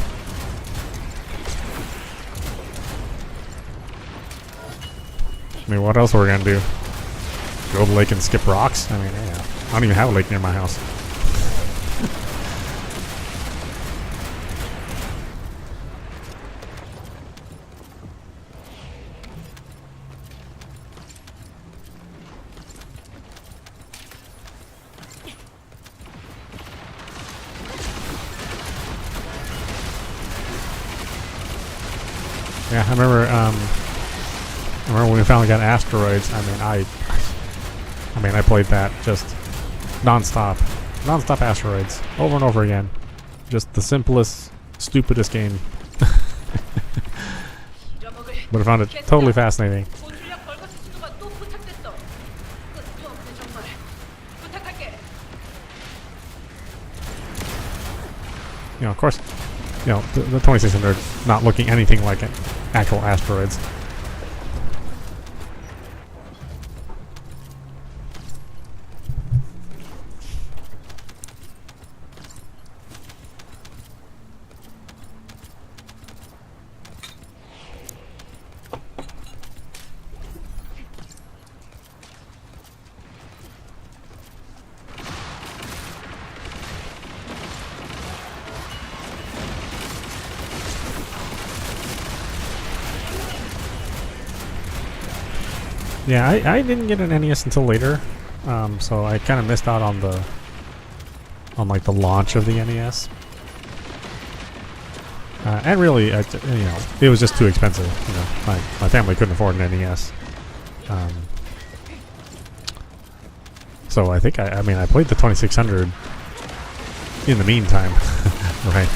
I mean, what else were we gonna do? Go to the lake and skip rocks? I mean, yeah, I don't even have a lake near my house. Yeah, I remember when we finally got Asteroids. I played that just non-stop Asteroids over and over again. Just the simplest, stupidest game. But I found it totally fascinating. You know, of course, you know, the 2600 not looking anything like actual asteroids. Yeah, I didn't get an NES until later, so I kind of missed out on the launch of the NES. And really, it was just too expensive. You know, my family couldn't afford an NES. So I think I played the 2600 in the meantime, right?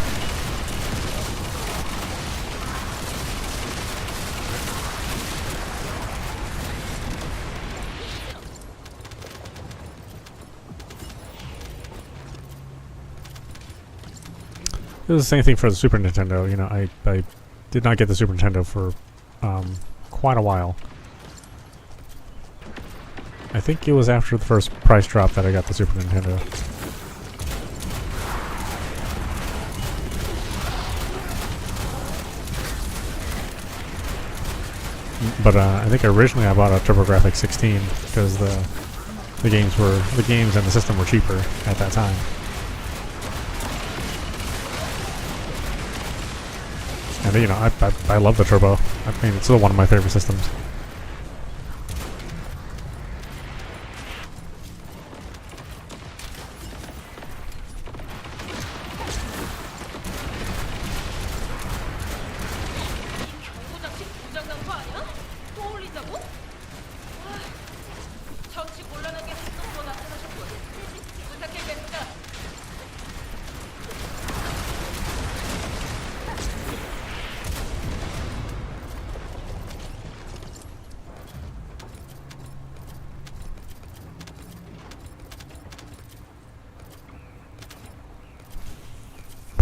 It was the same thing for the Super Nintendo. You know, I did not get the Super Nintendo for quite a while. I think it was after the first price drop that I got the Super Nintendo. But I think originally I bought a TurboGrafx 16 because the games and the system were cheaper at that time. And you know, I love the Turbo. I mean, it's still one of my favorite systems.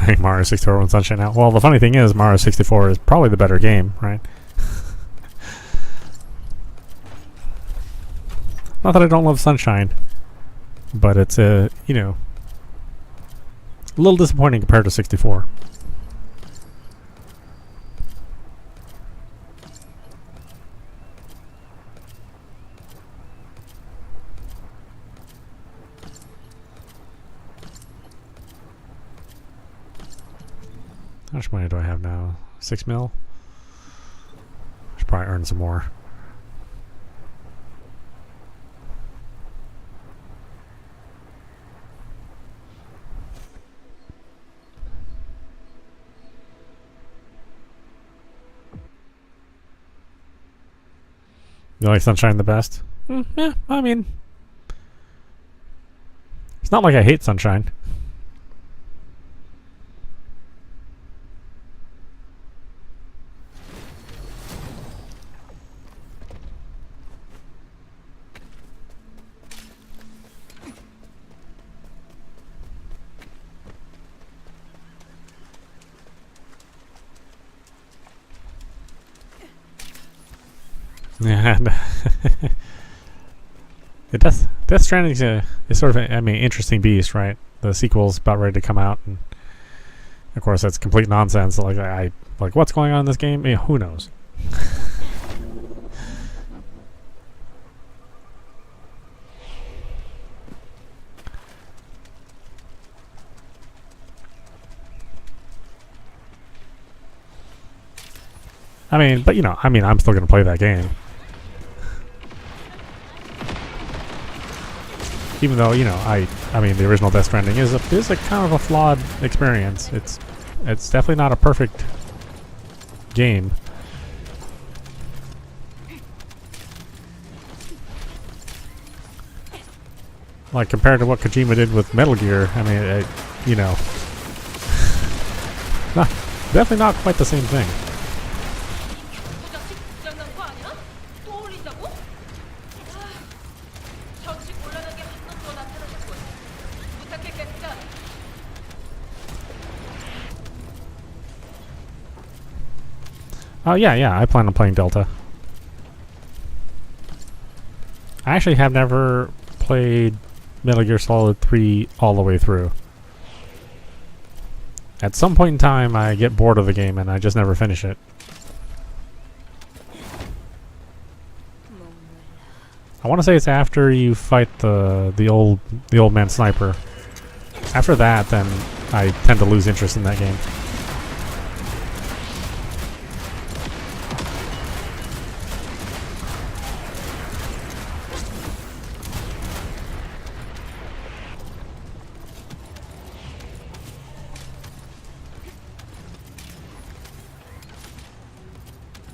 playing Mario 64 when Sunshine out. Well, the funny thing is, Mario 64 is probably the better game, right? Not that I don't love Sunshine, but it's a little disappointing compared to 64. How much money do I have now? 6 mil? I should probably earn some more. You like Sunshine the best? Yeah, I mean, it's not like I hate Sunshine. Yeah, Death Stranding is sort of interesting beast, right? The sequel's about ready to come out, and of course that's complete nonsense. Like I like what's going on in this game? Yeah, who knows? But I'm still gonna play that game. Even though, the original Death Stranding is a kind of a flawed experience. It's definitely not a perfect game. Like compared to what Kojima did with Metal Gear, not, definitely not quite the same thing. Oh yeah, I plan on playing Delta. I actually have never played Metal Gear Solid 3 all the way through. At some point in time, I get bored of the game and I just never finish it. I want to say it's after you fight the old man sniper. After that, then I tend to lose interest in that game.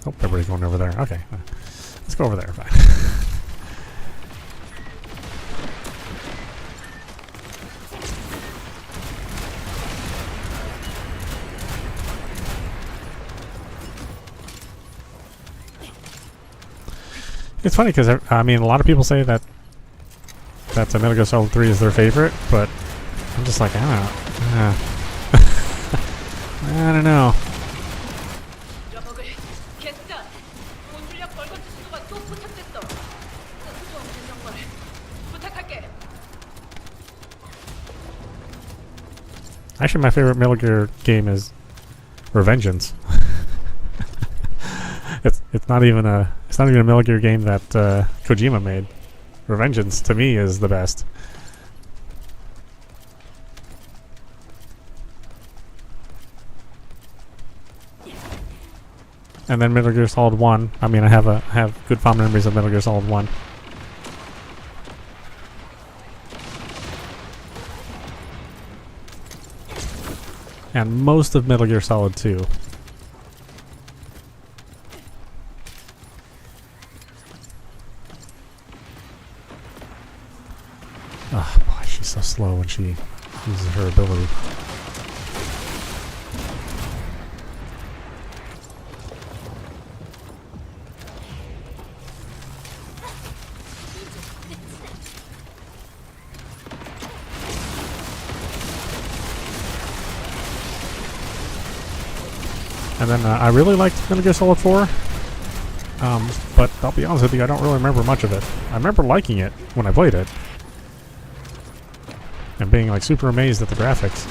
Oh, everybody's going over there. Okay. Let's go over there. Fine. It's funny because, a lot of people say that Metal Gear Solid 3 is their favorite, but I'm just like, I don't know. Actually, my favorite Metal Gear game is Revengeance. it's not even a Metal Gear game that Kojima made. Revengeance to me is the best. And then Metal Gear Solid 1. I have good fond memories of Metal Gear Solid 1. And most of Metal Gear Solid 2. Oh boy, she's so slow when she uses her ability. And then I really liked Metal Gear Solid 4. But I'll be honest with you, I don't really remember much of it. I remember liking it when I played it. And being like super amazed at the graphics.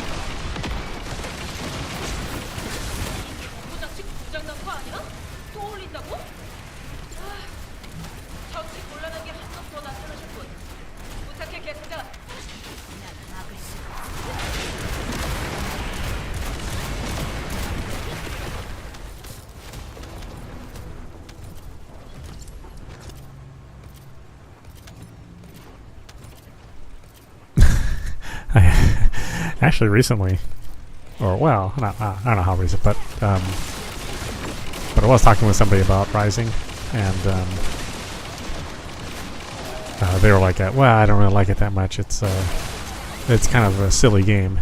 부장식 고장난 거 아니야? 또 올린다고? 정치 곤란한 게 한 번 더 나타나셨군. 부탁해 계속자. 난 막을 수가. Actually, recently, or well, I don't know how recent, but I was talking with somebody about Rising, and they were like, "Well, I don't really like it that much. It's kind of a silly game."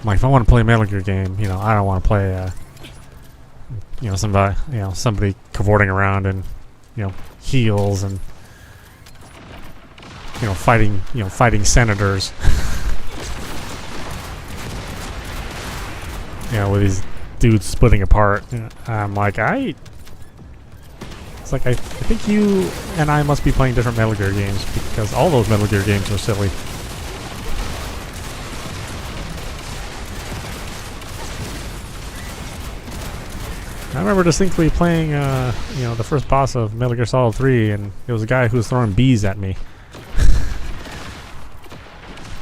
Like, if I want to play a Metal Gear game, I don't want to play, somebody cavorting around and, heals and. Fighting senators. With these dudes splitting apart. I'm like, it's like, I think you and I must be playing different Metal Gear games, because all those Metal Gear games are silly. I remember distinctly playing, the first boss of Metal Gear Solid 3, and it was a guy who was throwing bees at me.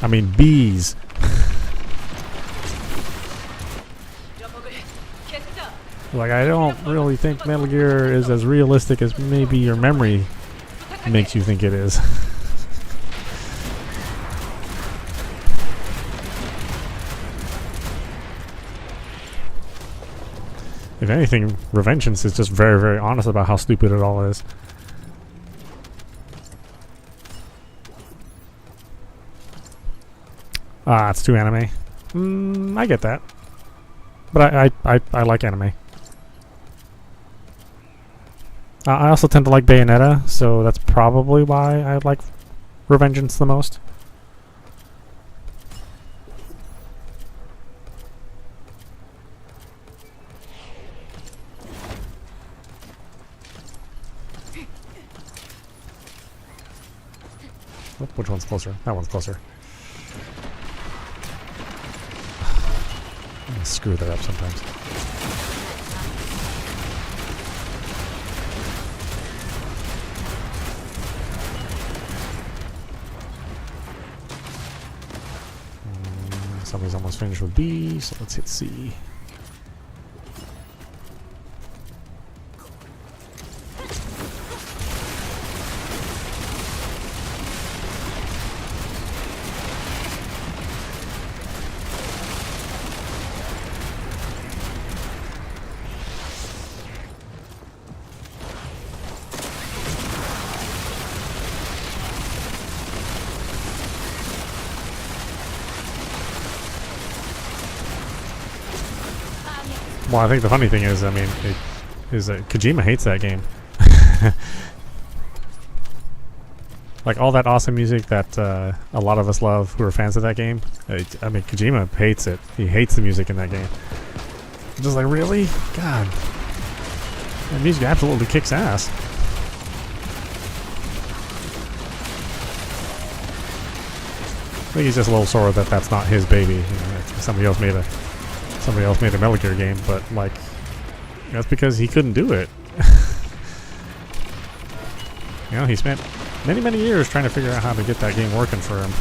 I mean, bees. Like, I don't really think Metal Gear is as realistic as maybe your memory makes you think it is. If anything, Revengeance is just very, very honest about how stupid it all is. It's too anime. I get that. But I like anime. I also tend to like Bayonetta, so that's probably why I like Revengeance the most. Oh, which one's closer? That one's closer. I screw that up sometimes. Somebody's almost finished with B, so let's hit C. Well, I think the funny thing is, Kojima hates that game. Like, all that awesome music that a lot of us love who are fans of that game, Kojima hates it. He hates the music in that game. I'm just like, really? God. That music absolutely kicks ass. I think he's just a little sore that that's not his baby. Somebody else made a Metal Gear game, but like, that's because he couldn't do it. He spent many, many years trying to figure out how to get that game working for him.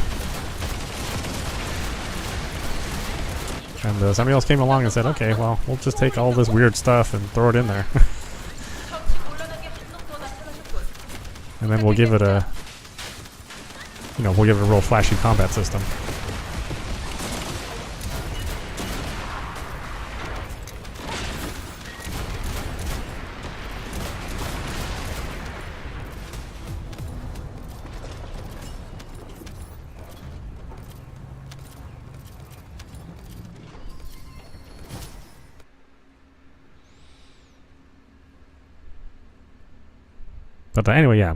And somebody else came along and said, okay, well, we'll just take all this weird stuff and throw it in there. And then we'll give it a real flashy combat system. But anyway, yeah.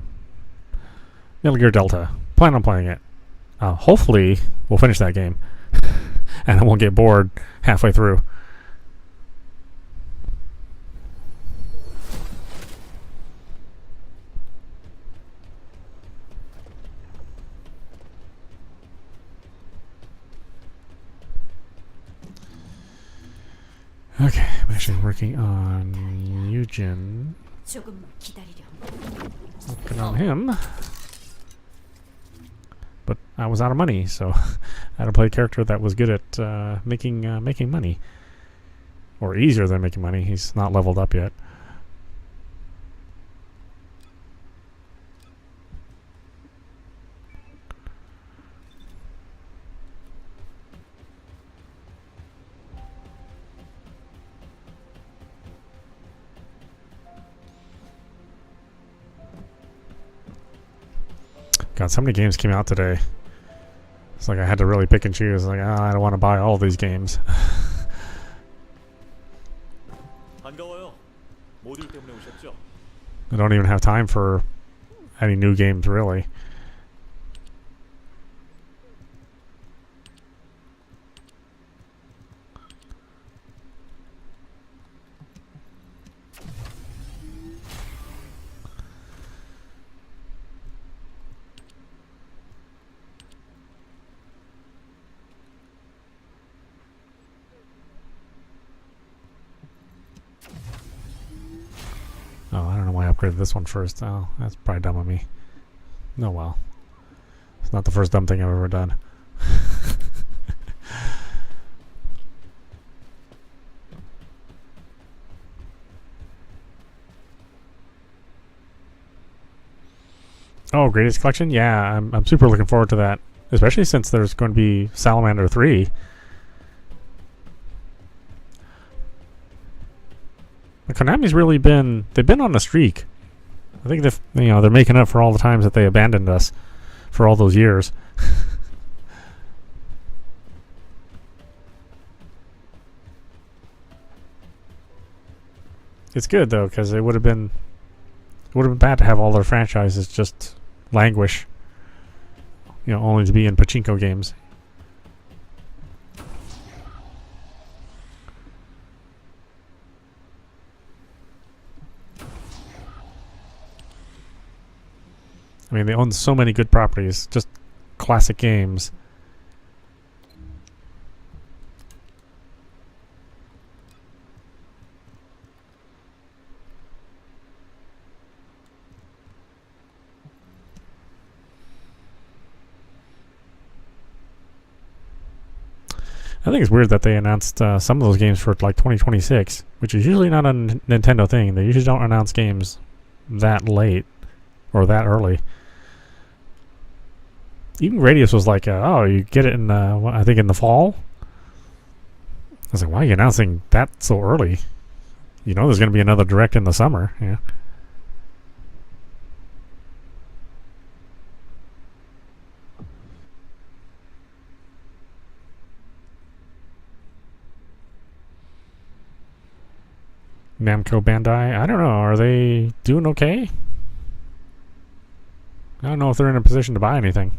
Metal Gear Delta. Plan on playing it. Hopefully, we'll finish that game. and I won't get bored halfway through. Okay, I'm actually working on Eugen. 조금만 기다리렴. Working on him. But I was out of money, so I had to play a character that was good at making money. Or easier than making money. He's not leveled up yet. God, so many games came out today. It's like I had to really pick and choose. Like, I don't want to buy all these games. 반가워요. 모듈 때문에 오셨죠? I don't even have time for any new games, really. Oh, I don't know why I upgraded this one first. Oh, that's probably dumb of me. No, well. It's not the first dumb thing I've ever done. Oh, Greatest Collection? Yeah, I'm super looking forward to that. Especially since there's going to be Salamander 3. Konami's really they've been on a streak. I think they're making up for all the times that they abandoned us for all those years. It's good though, because it would have been bad to have all their franchises just languish, only to be in pachinko games. I mean, they own so many good properties, just classic games. I think it's weird that they announced some of those games for like 2026, which is usually not a Nintendo thing. They usually don't announce games that late or that early. Even Radius was like, oh, you get it in, I think in the fall? I was like, why are you announcing that so early? There's going to be another Direct in the summer. Yeah. Namco Bandai, I don't know. Are they doing okay? I don't know if they're in a position to buy anything.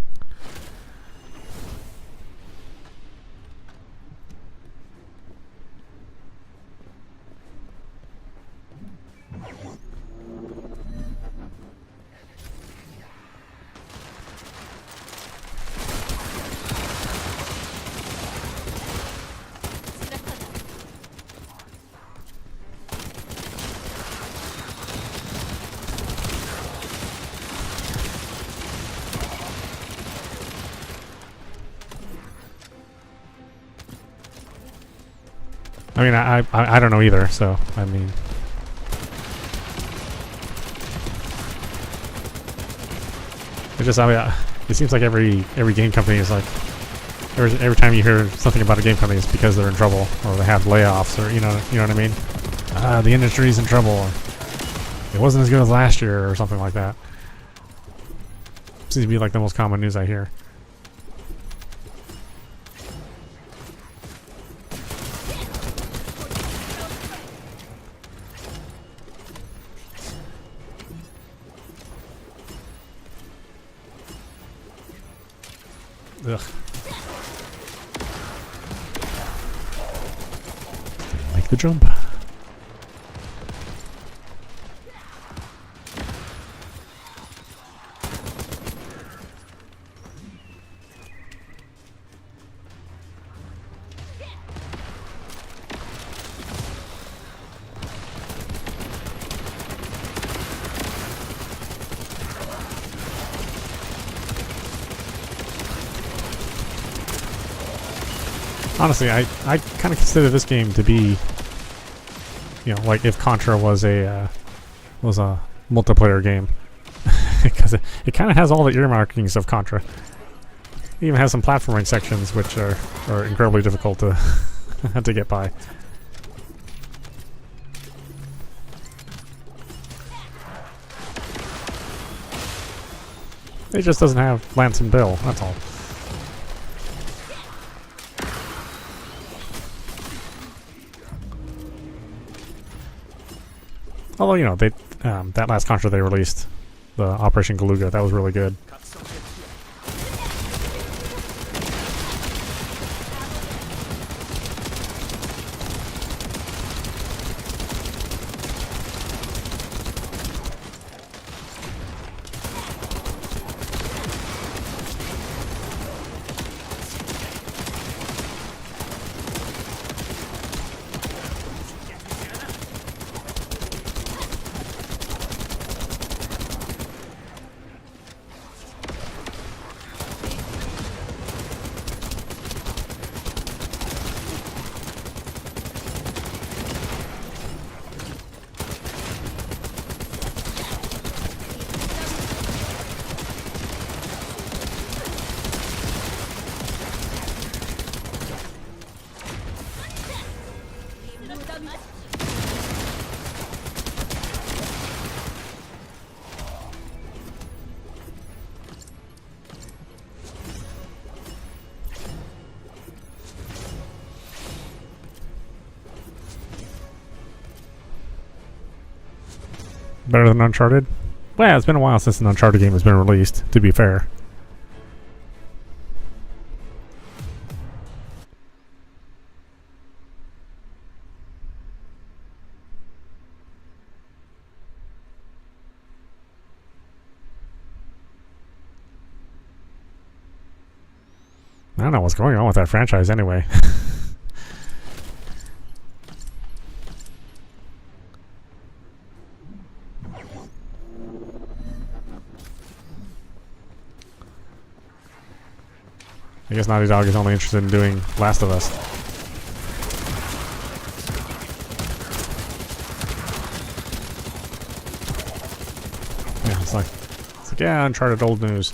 I mean, I don't know either, so, I mean... it seems like every game company is like... Every time you hear something about a game company, it's because they're in trouble, or they have layoffs, or, you know what I mean? The industry's in trouble, or it wasn't as good as last year, or something like that. Seems to be like the most common news I hear. Ugh. Good jump. Honestly, I kind of consider this game to be, you know, like if Contra was a multiplayer game, because it kind of has all the earmarkings of Contra. It even has some platforming sections which are incredibly difficult to to get by. It just doesn't have Lance and Bill. That's all. Although, you know, they that last Contra they released, the Operation Galuga, that was really good. Better than Uncharted? Well, it's been a while since an Uncharted game has been released, to be fair. I don't know what's going on with that franchise anyway. I guess Naughty Dog is only interested in doing Last of Us. Yeah, it's like yeah, Uncharted old news.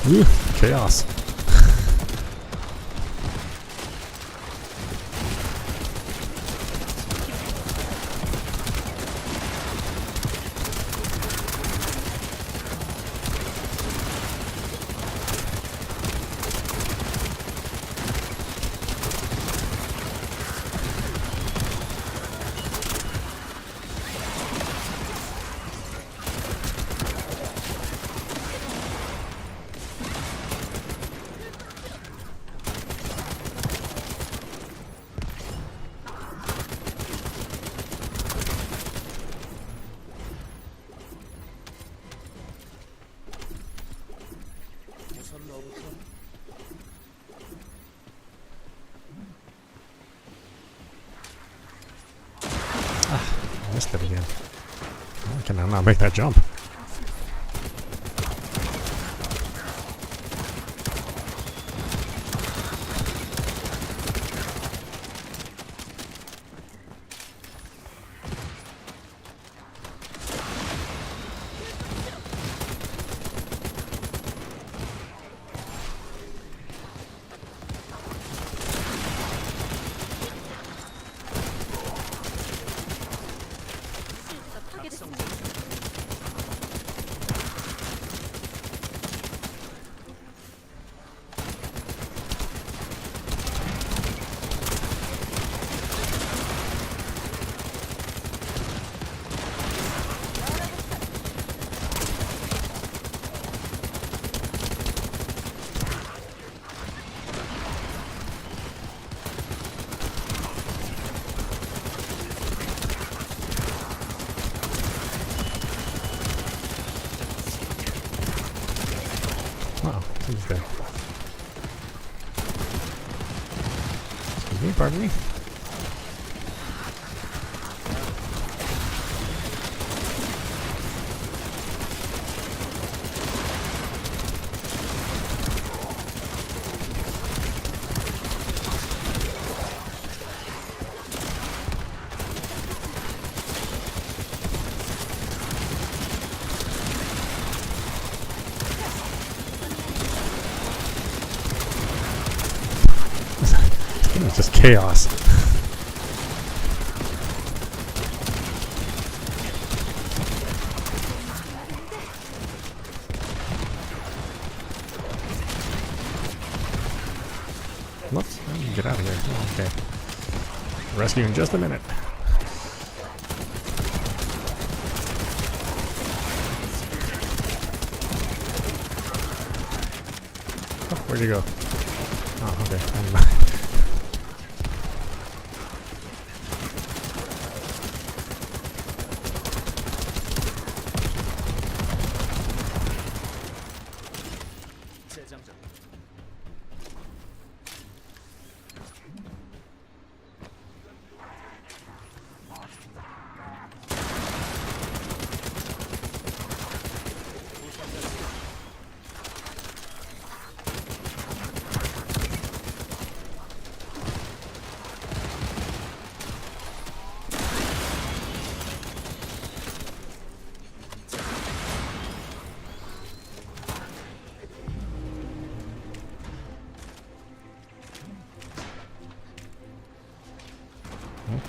Ooh, chaos. I cannot not make that jump. Wow, he's dead. Excuse me, pardon me. It's just chaos. Whoops, get out of here. Okay. Rescue in just a minute. Oh, where'd you go? Oh, okay. Never mind.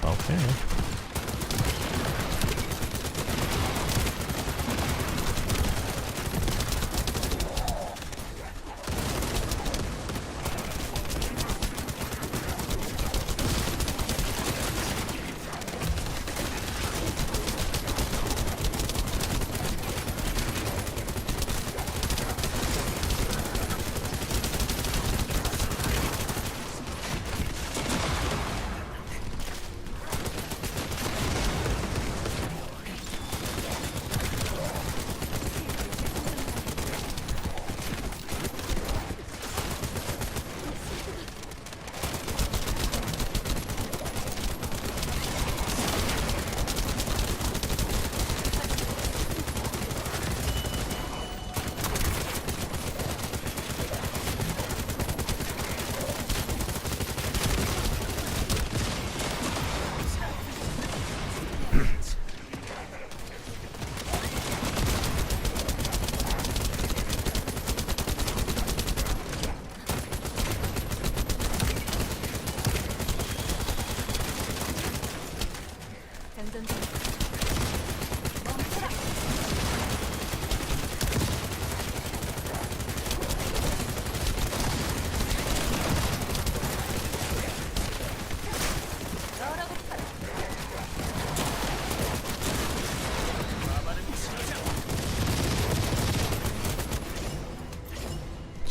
Okay.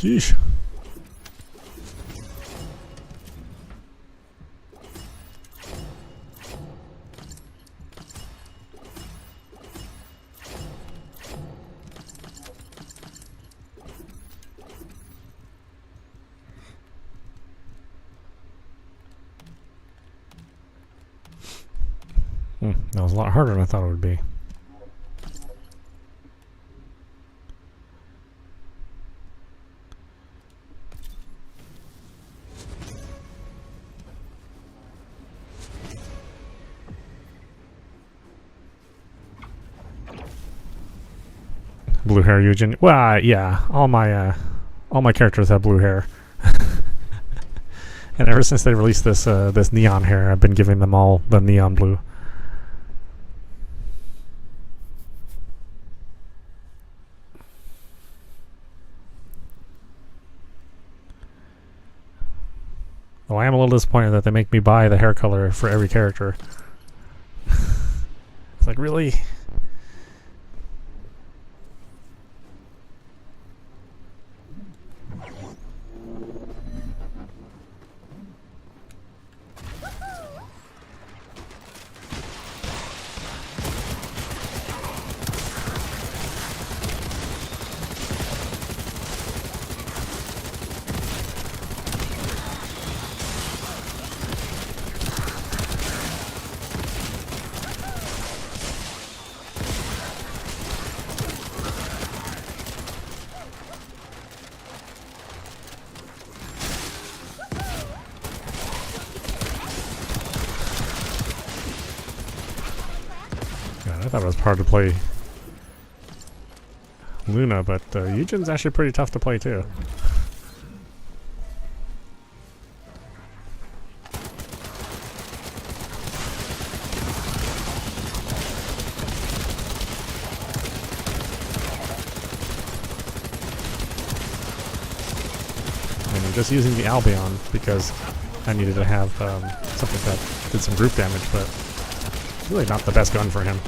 Sheesh. That was a lot harder than I thought it would be. Blue hair Eugen. Well, yeah, all my characters have blue hair. And ever since they released this this neon hair, I've been giving them all the neon blue. Though I am a little disappointed that they make me buy the hair color for every character. It's like, really? I thought it was hard to play Luna, but Eugen's actually pretty tough to play too. And I'm just using the Albion because I needed to have something that did some group damage, but really not the best gun for him.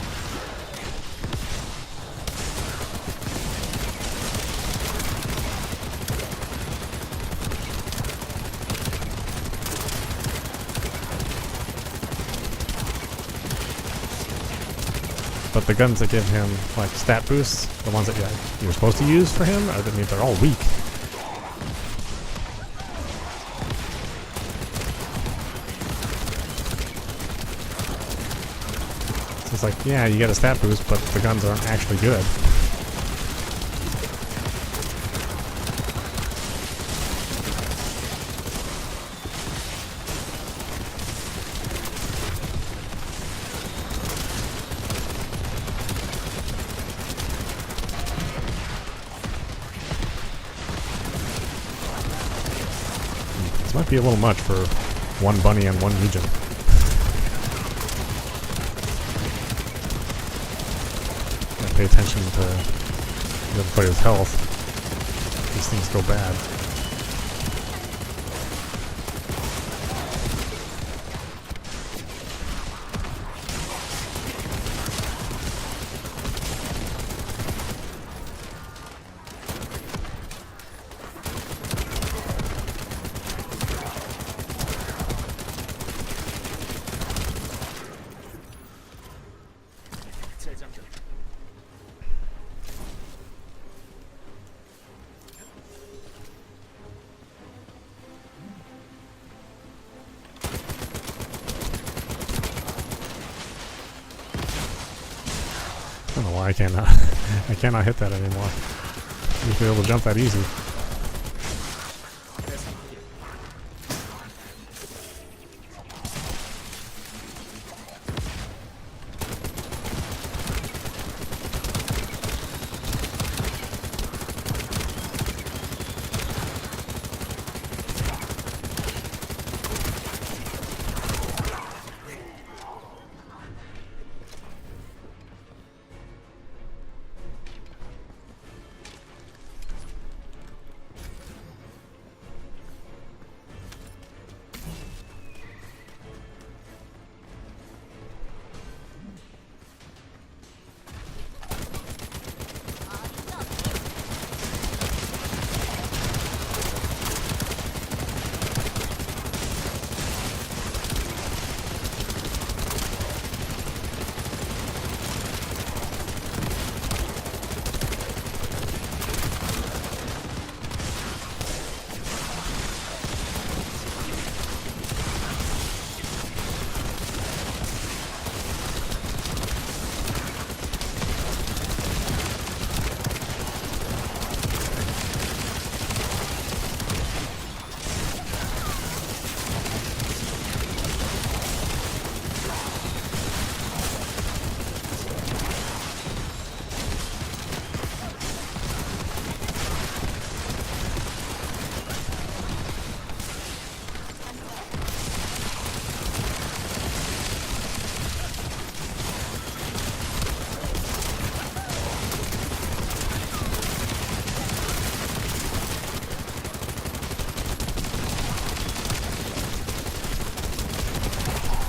But the guns that give him like stat boosts, the ones that you're supposed to use for him, I mean, they're all weak. So it's like, yeah, you get a stat boost, but the guns aren't actually good. This might be a little much for one bunny and one Legion. Gotta pay attention to the other player's health. These things go bad. I don't know why I cannot hit that anymore. I used to be able to jump that easy.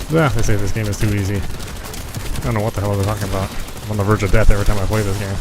Yeah, they say this game is too easy. I don't know what the hell they're talking about. I'm on the verge of death every time I play this game.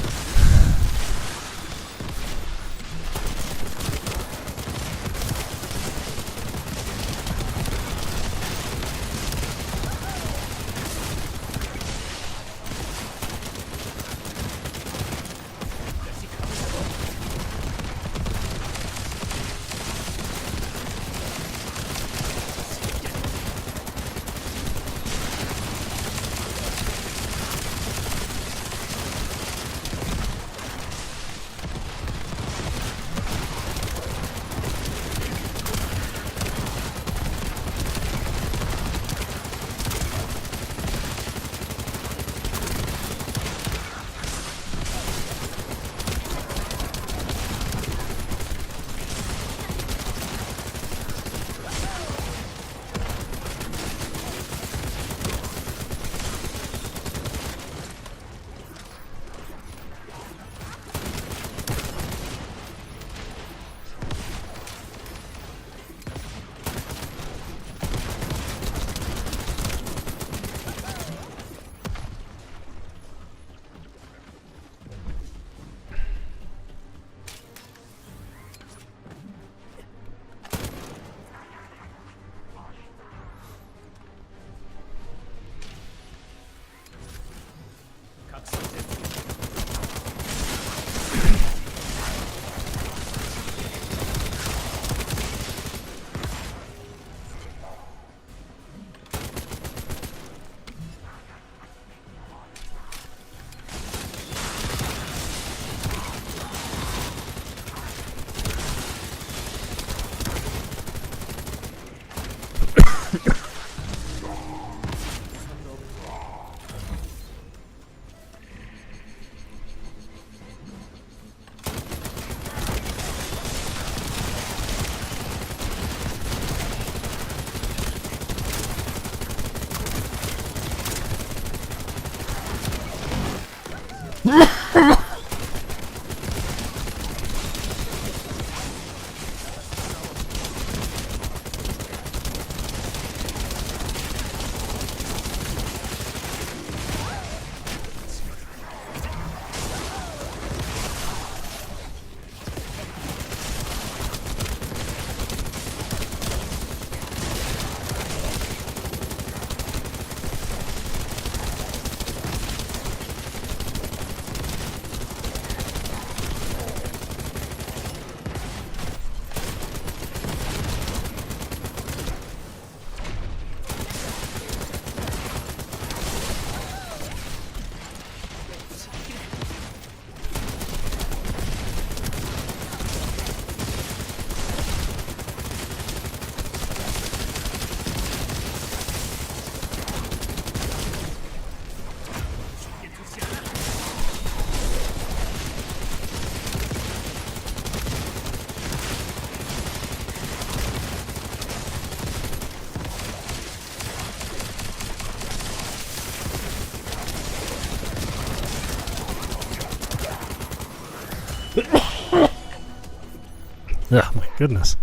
Yeah, my goodness.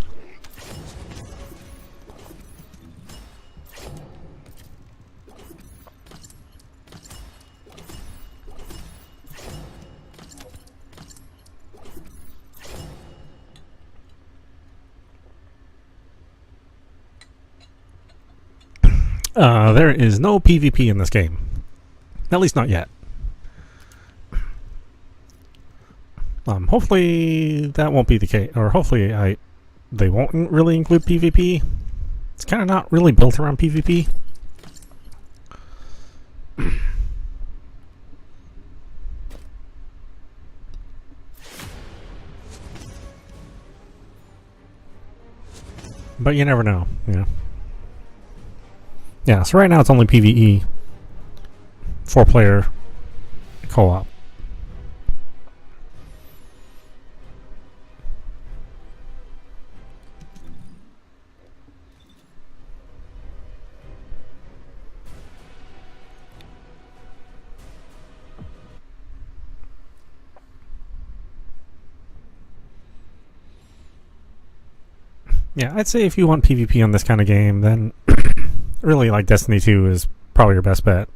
There is no PvP in this game. At least not yet. Hopefully that won't be the case, or hopefully they won't really include PvP. It's kind of not really built around PvP. But you never know, you know. Yeah, so right now it's only PvE, 4-player co-op. Yeah, I'd say if you want PvP on this kind of game, then really, like, Destiny 2 is probably your best bet.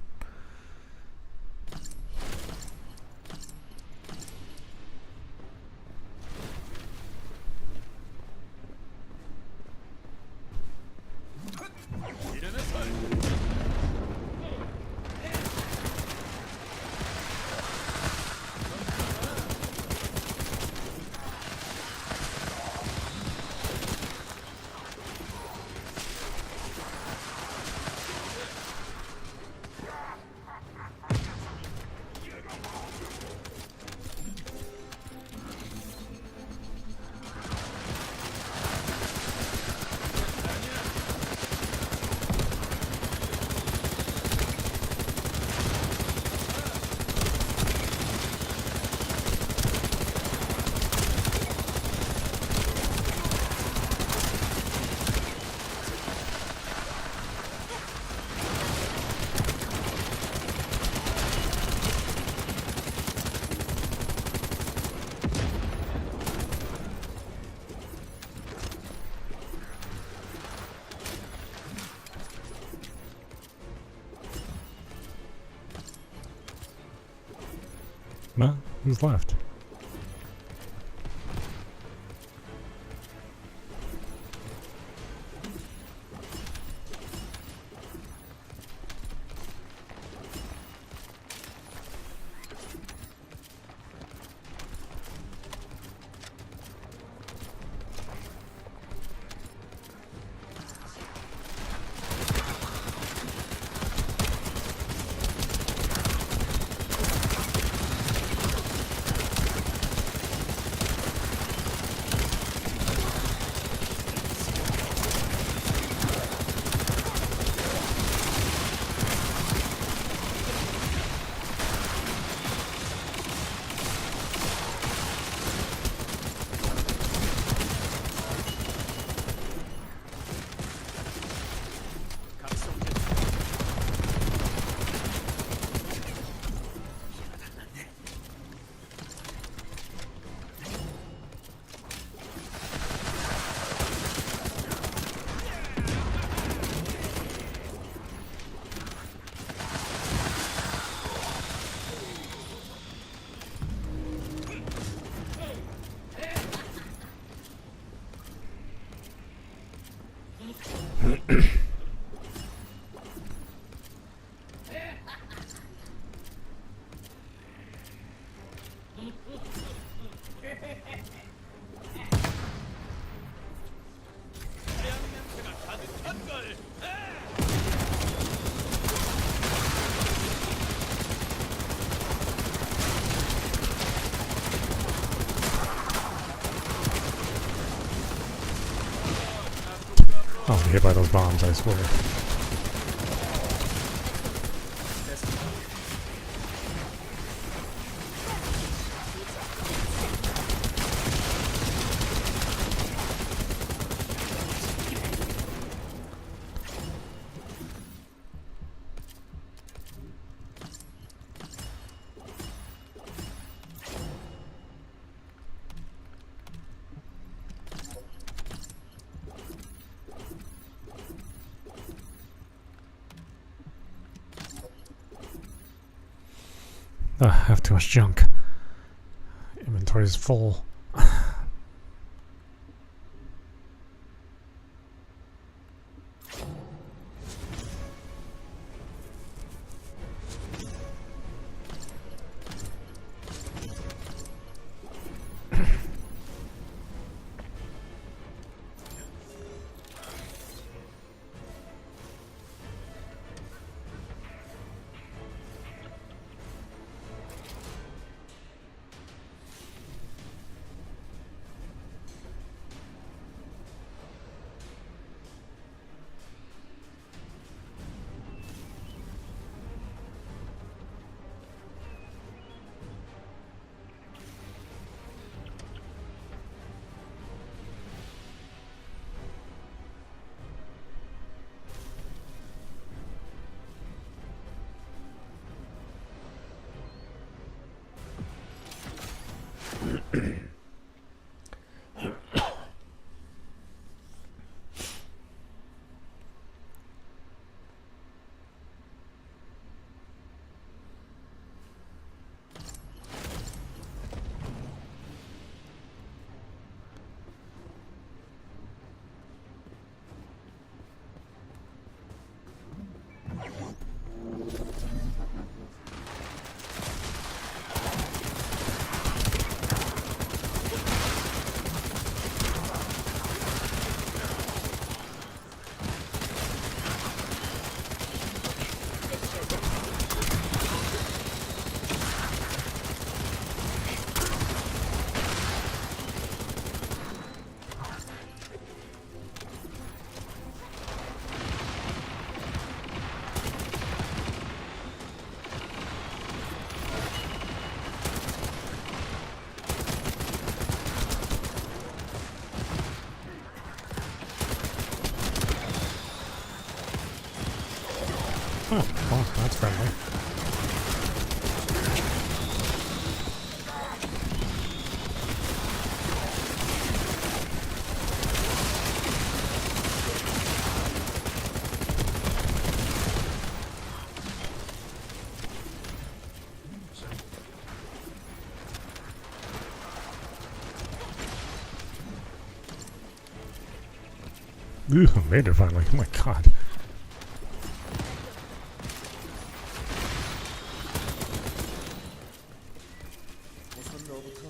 Well, who's left? I'll be hit by those bombs, I swear. I have too much junk. Inventory's full. Oh, well, that's friendly. Ooh, made it finally. Oh my god. 우선 너부터.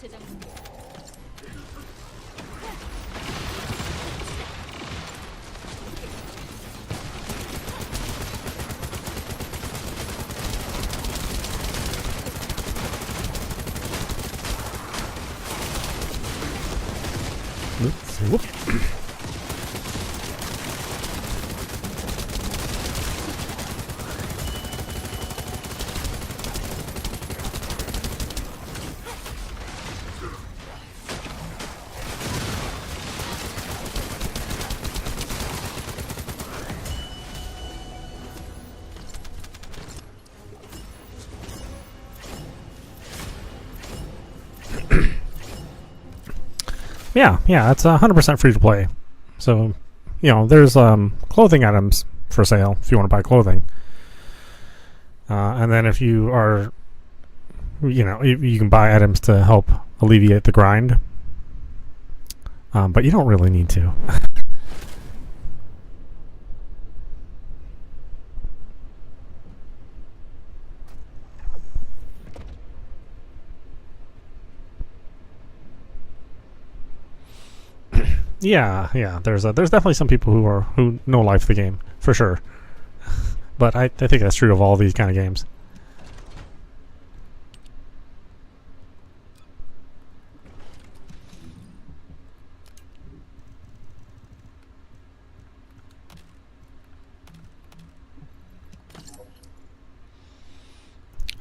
제작 Oops. Whoop. Yeah, it's 100% free to play. So, there's clothing items for sale if you want to buy clothing. And then if you are, you can buy items to help alleviate the grind. But you don't really need to. Yeah. There's definitely some people who know life the game for sure, but I think that's true of all these kind of games.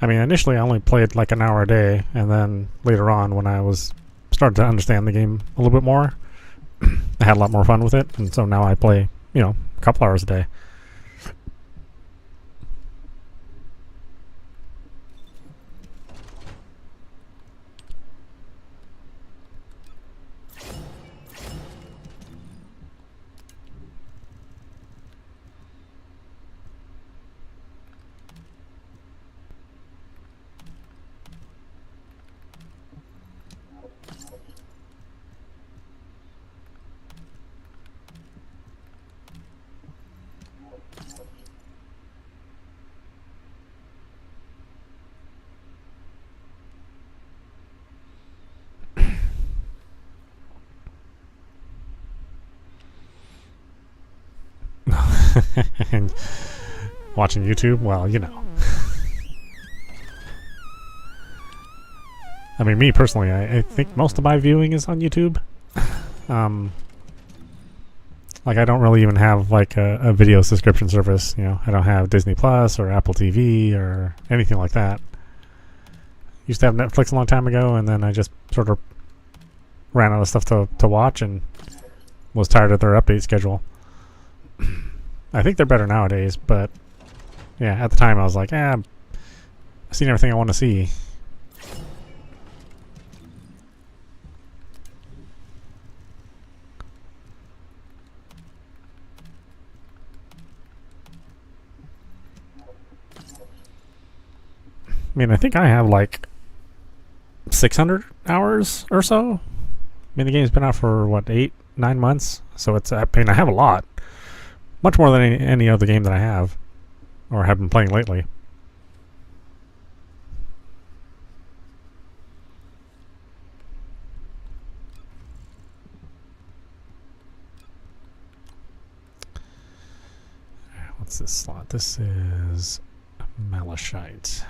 I mean, initially I only played like an hour a day, and then later on, when I was started to understand the game a little bit more, I had a lot more fun with it, and so now I play, a couple hours a day. And watching YouTube, well, I mean, me personally, I think most of my viewing is on YouTube. Like, I don't really even have like a video subscription service. I don't have Disney Plus or Apple TV or anything like that. Used to have Netflix a long time ago, and then I just sort of ran out of stuff to watch and was tired of their update schedule. I think they're better nowadays, but yeah, at the time I was like, I've seen everything I want to see. I mean, I think I have like 600 hours or so. I mean, the game's been out for what, 8-9 months, so I have a lot. Much more than any other game that I have or have been playing lately. What's this slot? This is Malachite.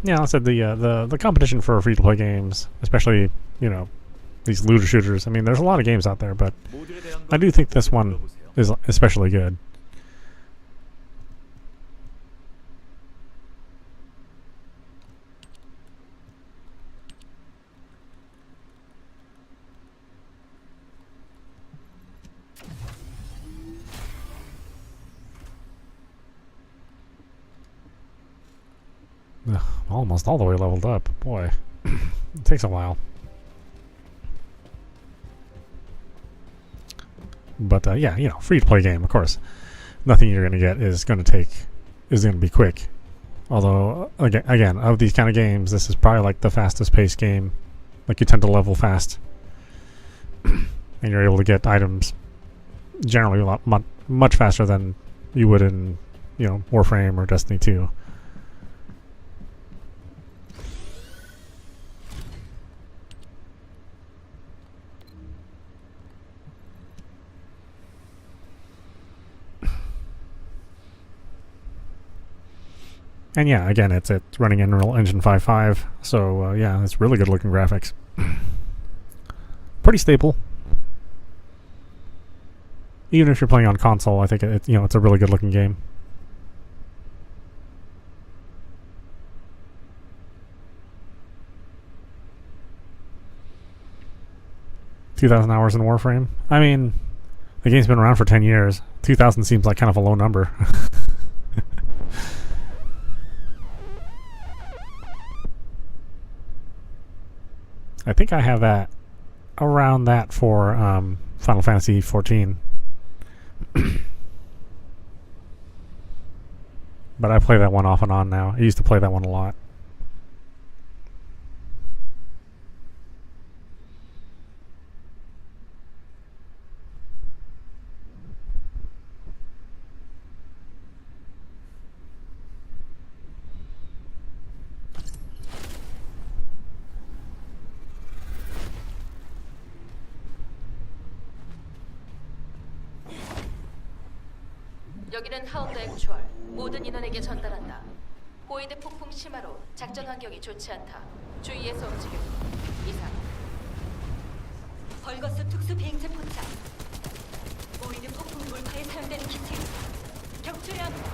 Yeah, I said the competition for free-to-play games, especially, you know, these looter shooters. I mean, there's a lot of games out there, but 모듈에 대한 I do think this one 물어보세요. is especially good. Ugh, almost all the way leveled up. Boy, it takes a while. But yeah, you know, free-to-play game, of course. Nothing you're going to get is going to be quick. Although, again, of these kind of games, this is probably like the fastest paced game. Like, you tend to level fast. And you're able to get items generally a lot, much faster than you would in, you know, Warframe or Destiny 2. And yeah, again, it's running in Unreal Engine 5.5, so yeah, it's really good looking graphics. Pretty stable. Even if you're playing on console, I think you know, it's a really good looking game. $2,000 hours in Warframe. I mean, the game's been around for 10 years. 2,000 seems like kind of a low number. I think I have that around that for Final Fantasy 14. But I play that one off and on now. I used to play that one a lot. 여기는 하운드 액추얼. 모든 인원에게 전달한다. 보이드 폭풍 심화로 작전 환경이 좋지 않다. 주의해서 움직여. 이상. 벌거스 특수 비행체 포착. 보이드 폭풍 돌파에 사용되는 기체. 격추해야 합니다.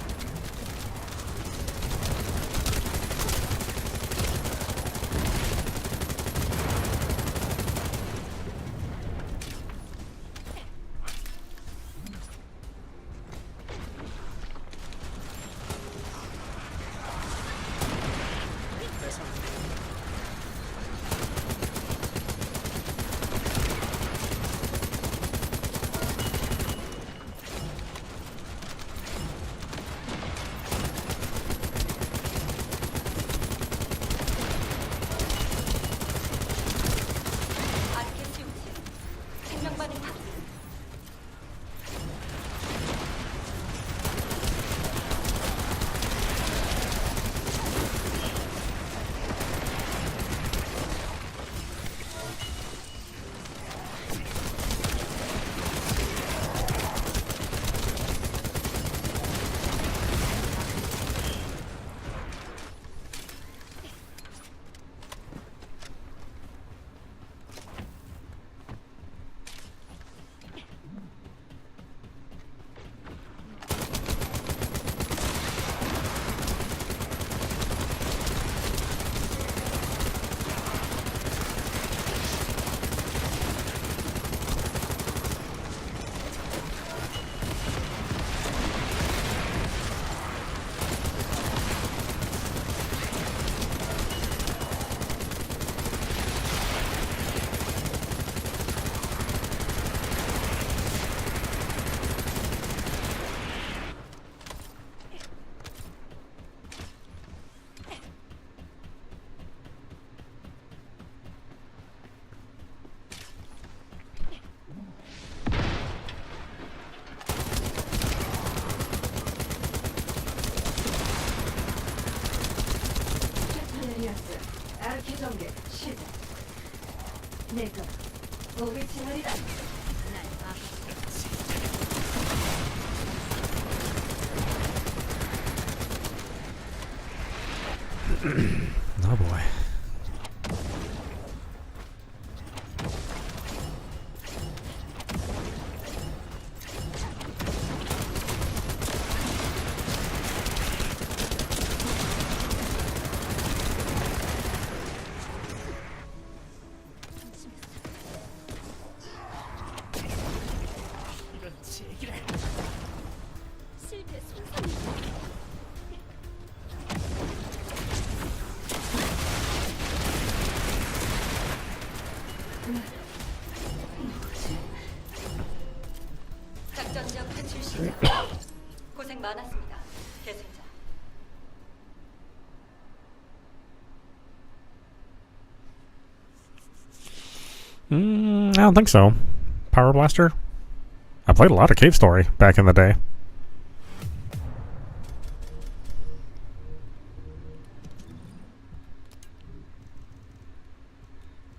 전개 시작. 내가 목을 지하리라. Oh boy. 작전적 퇴출 시작. 고생 많았습니다. 대생자. I don't think so. Power Blaster? I played a lot of Cave Story back in the day.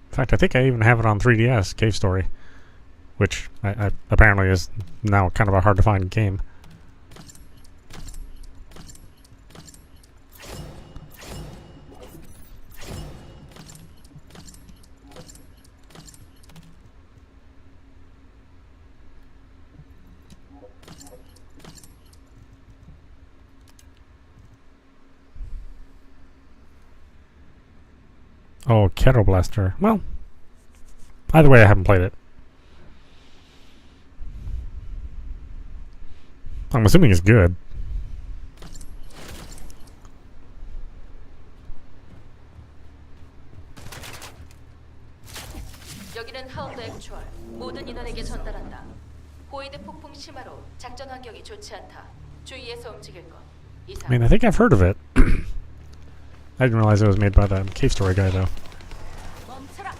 In fact, I think I even have it on 3DS, Cave Story, which I apparently is now kind of a hard to find game. Oh, Kettle Blaster. Well, either way, I haven't played it. I'm assuming it's good. 여기는 하운드 액추얼. 모든 인원에게 전달한다. 보이드 폭풍 심화로 작전 환경이 좋지 않다. 주의해서 움직일 것. I 이상. mean, I think I've heard of it. I didn't realize it was made by the Cave Story guy, though. 멈춰라.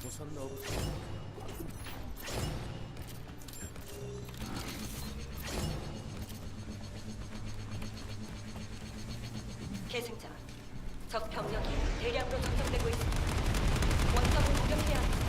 우선 너부터. 계승자. 적 병력이 대량으로 전송되고 있습니다. 원점을 공격해야 합니다.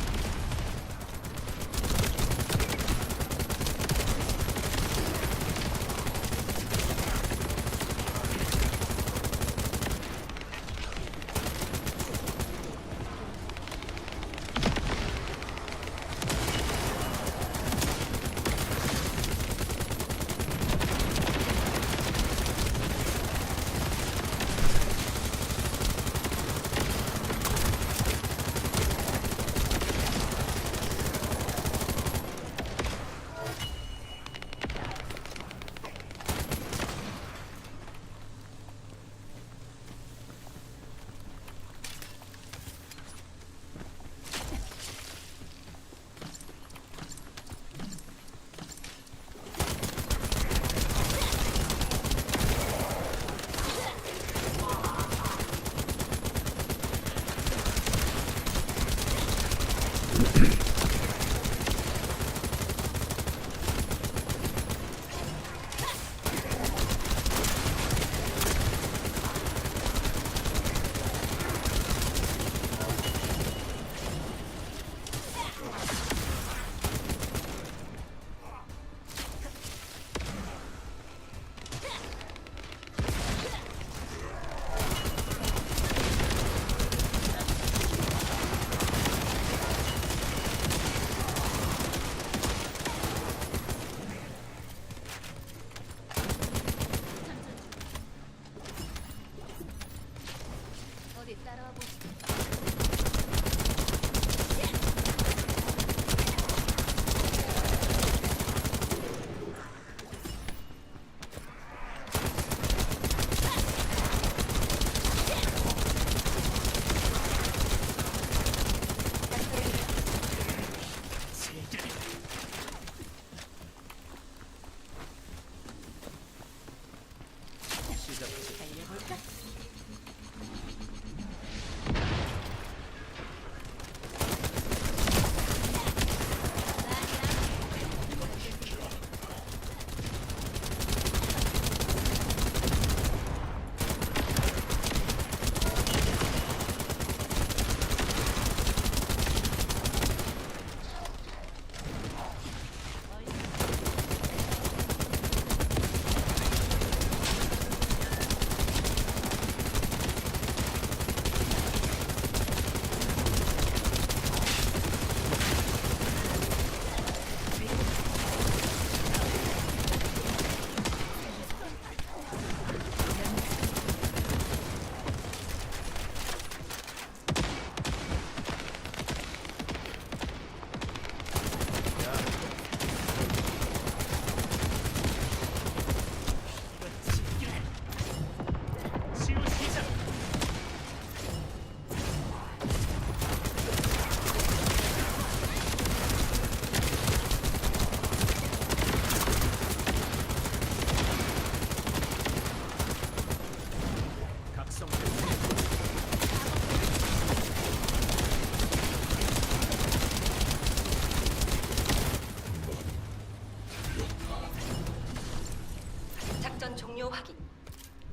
전장 종료 확인.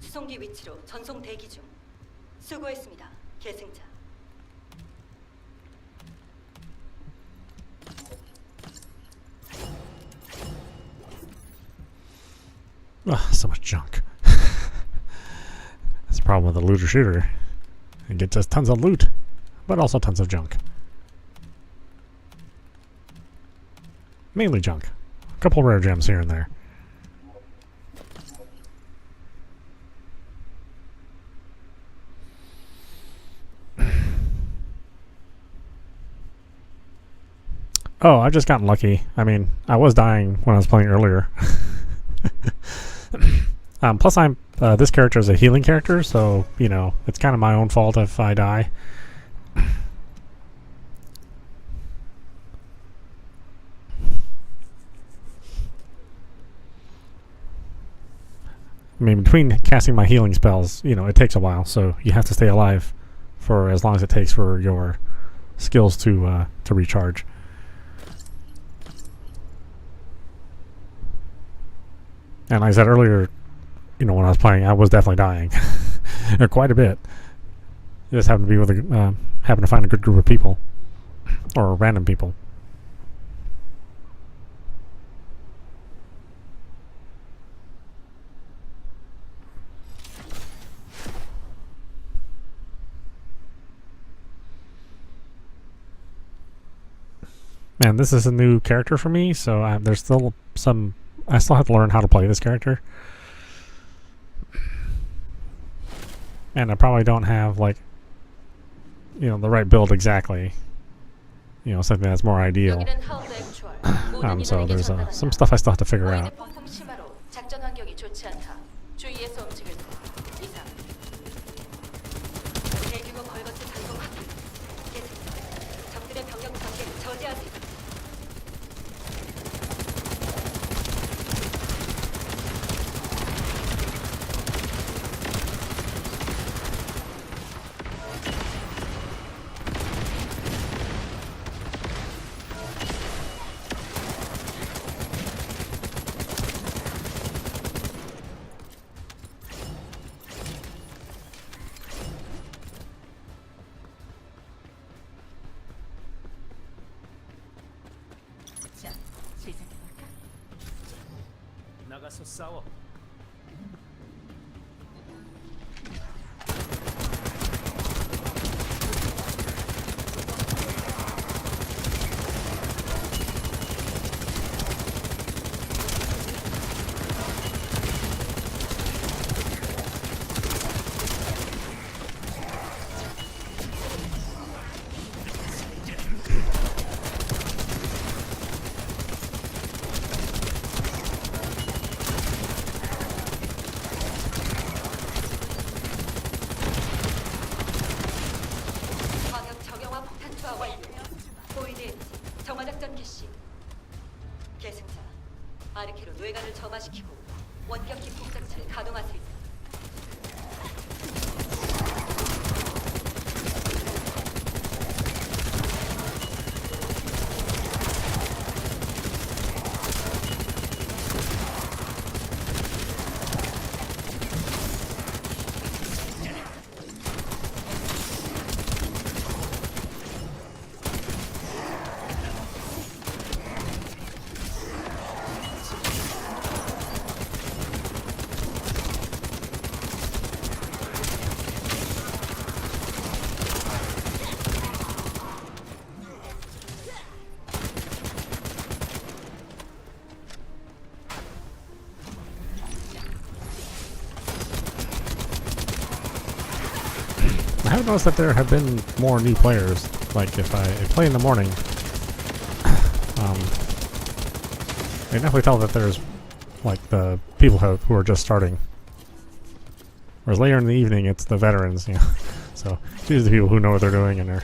수송기 위치로 전송 대기 중. 수고했습니다. 계승자. So much junk. That's the problem with a looter shooter. It gets us tons of loot, but also tons of junk. Mainly junk. A couple rare gems here and there. Oh, I've just gotten lucky. I mean, I was dying when I was playing earlier. Plus, this character is a healing character, so, you know, it's kind of my own fault if I die. I mean, between casting my healing spells, you know, it takes a while, so you have to stay alive for as long as it takes for your skills to recharge. And like I said earlier, you know, when I was playing, I was definitely dying. Or quite a bit. You just happened to be with happen to find a good group of people. Or random people. Man, this is a new character for me, so there's still some... I still have to learn how to play this character. And I probably don't have, like, you know, the right build exactly. You know, something that's more ideal. 여기는 하운드 액추얼. So there's some stuff I still have to figure 보이드 out. 폭풍 심화로 작전 환경이 좋지 않다. 주의해서 움직여줘. 이상. 대규모 벌거치 전송 확인. 계승자. 적들의 병력 전개를 저지하세요. 나가서 싸워. 광역 정형화 폭탄 투하 완료. 보이드 엣지. 정화작전 개시. 계승자. 아르케로 뇌관을 점화시키고 원격 기폭 장치를 가동하세요. I have noticed that there have been more new players. Like if I play in the morning, I can definitely tell that there's like the people who are just starting. Whereas later in the evening, it's the veterans, you know. So it's usually the people who know what they're doing and are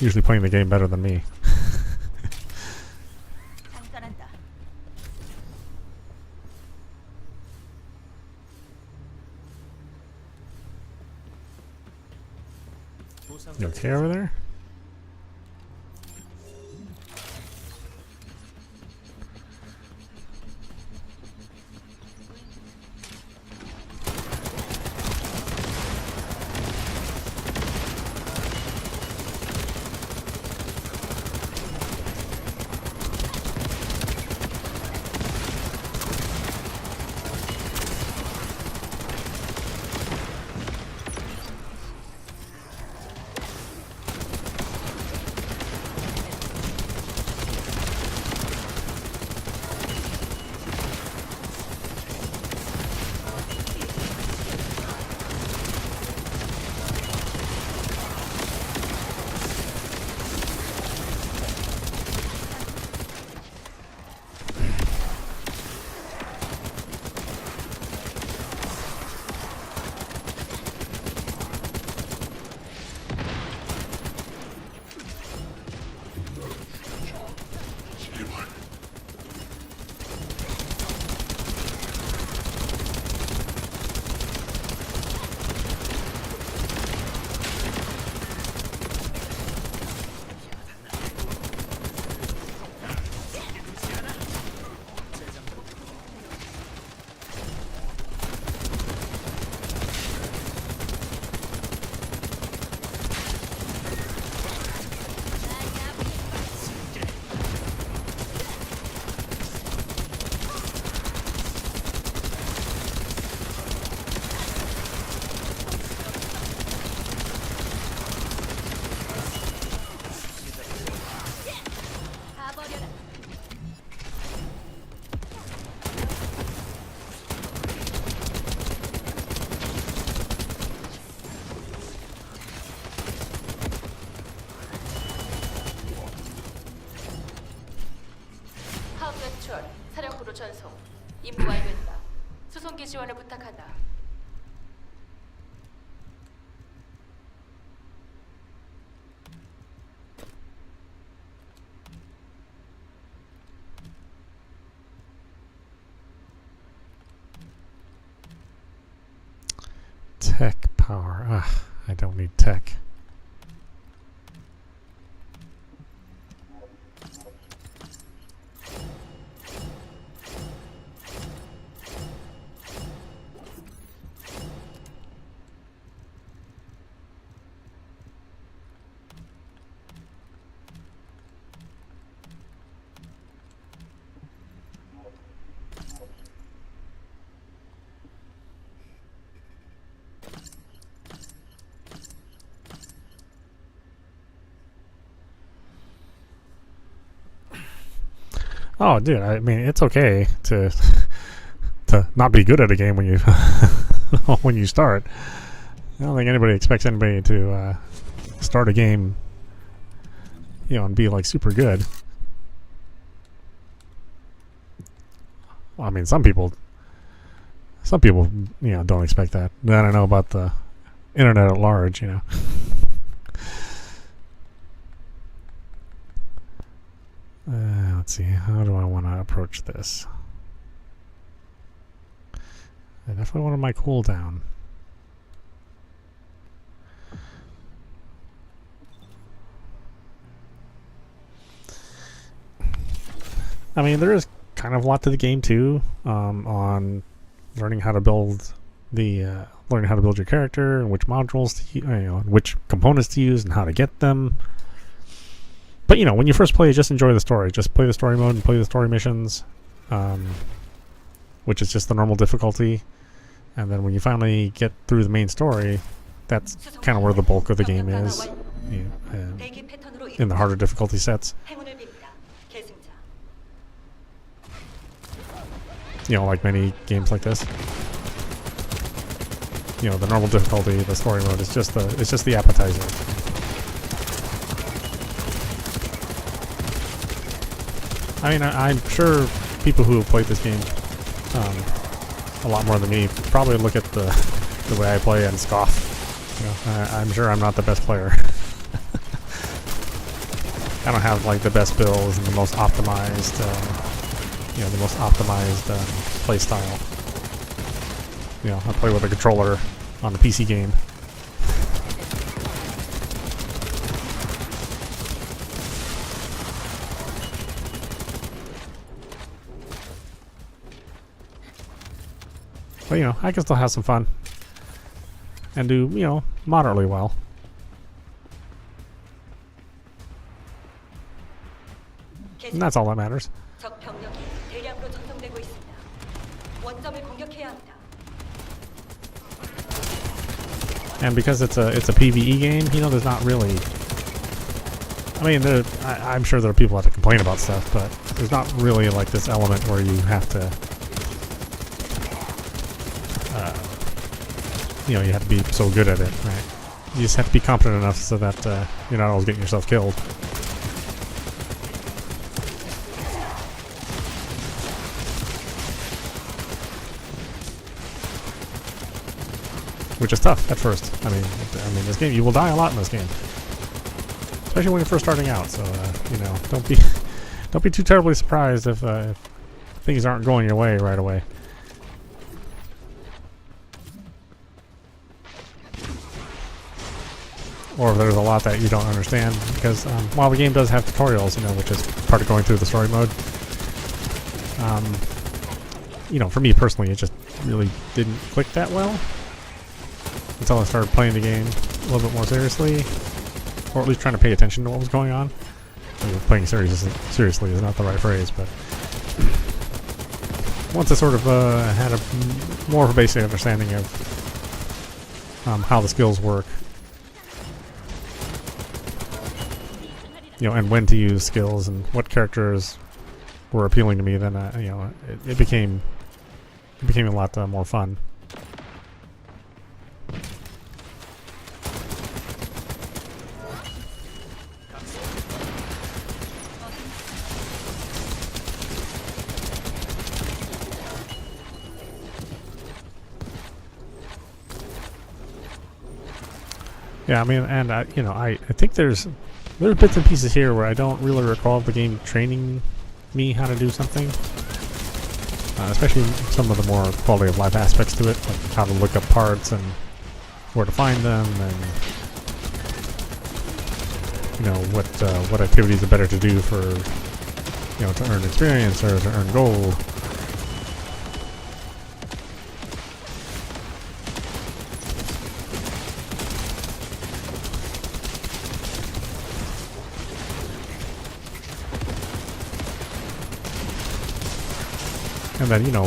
usually playing the game better than me. You okay over there? 사령부로 전송. 임무 완료했다. 수송기 지원을 부탁한다. Tech power. I don't need tech. Oh, dude, I mean, it's okay to not be good at a game when you when you start. I don't think anybody expects anybody to start a game, and be like super good. Well, I mean, some people, don't expect that. I don't know about the internet at large, Let's see, how do I want to approach this? I definitely wanted my cooldown. I mean, there is kind of a lot to the game too, on learning how to build your character and which modules to which components to use and how to get them. But when you first play, just enjoy the story. Just play the story mode and play the story missions, which is just the normal difficulty. And then when you finally get through the main story, that's kind of where the bulk of the game is, in the harder difficulty sets. Like many games like this. The normal difficulty, the story mode is just the appetizer. I mean, I'm sure people who have played this game a lot more than me probably look at the way I play and scoff. I'm sure I'm not the best player. I don't have like the best builds and the most optimized, play style. I play with a controller on the PC game. But I can still have some fun and do, moderately well. And that's all that matters. And because it's a PvE game, there's not really. I mean, I'm sure there are people that complain about stuff, but there's not really like this element where you have to. You have to be so good at it, right? You just have to be competent enough so that you're not always getting yourself killed. Which is tough at first. I mean, this game, you will die a lot in this game, especially when you're first starting out. So, don't be too terribly surprised if things aren't going your way right away. Or if there's a lot that you don't understand, because while the game does have tutorials, which is part of going through the story mode, for me personally, it just really didn't click that well until I started playing the game a little bit more seriously, or at least trying to pay attention to what was going on. Playing seriously is not the right phrase, but once I sort of had more of a basic understanding of how the skills work, and when to use skills and what characters were appealing to me, then it became a lot more fun. Yeah, I mean, and you know, I think there's bits and pieces here where I don't really recall the game training me how to do something. Especially some of the more quality of life aspects to it, like how to look up parts and where to find them, and you know what activities are better to do for, you know, to earn experience or to earn gold. And then, you know,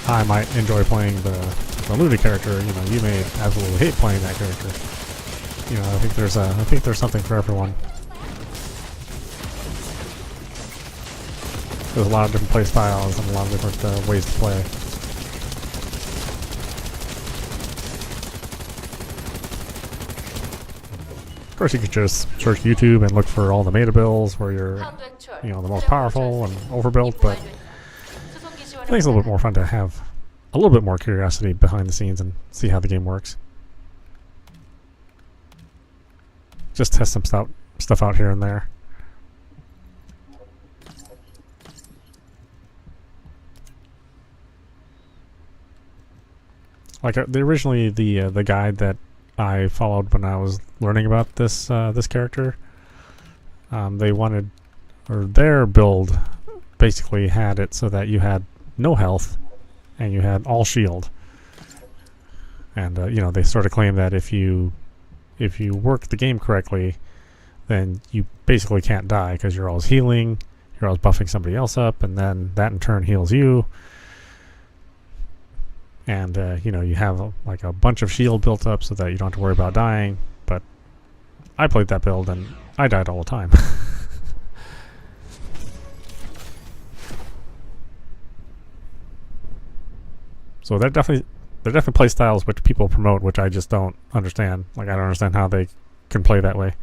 I might enjoy playing the Luna character. You know, you may absolutely hate playing that character. You know, I think there's something for everyone. There's a lot of different play styles and a lot of different ways to play. Of course, you could just search YouTube and look for all the meta builds where you're, you know, the most powerful and overbuilt, but I think it's a little bit more fun to have a little bit more curiosity behind the scenes and see how the game works. Just test some stuff out here and there. Like originally the guide that I followed when I was learning about this character, they wanted, or their build basically had it so that you had no health and you had all shield. And you know, they sort of claim that if you work the game correctly, then you basically can't die because you're always healing, you're always buffing somebody else up, and then that in turn heals you. And you know, you have like a bunch of shield built up so that you don't have to worry about dying. But I played that build and I died all the time. So they're definitely play styles which people promote, which I just don't understand. Like, I don't understand how they can play that way.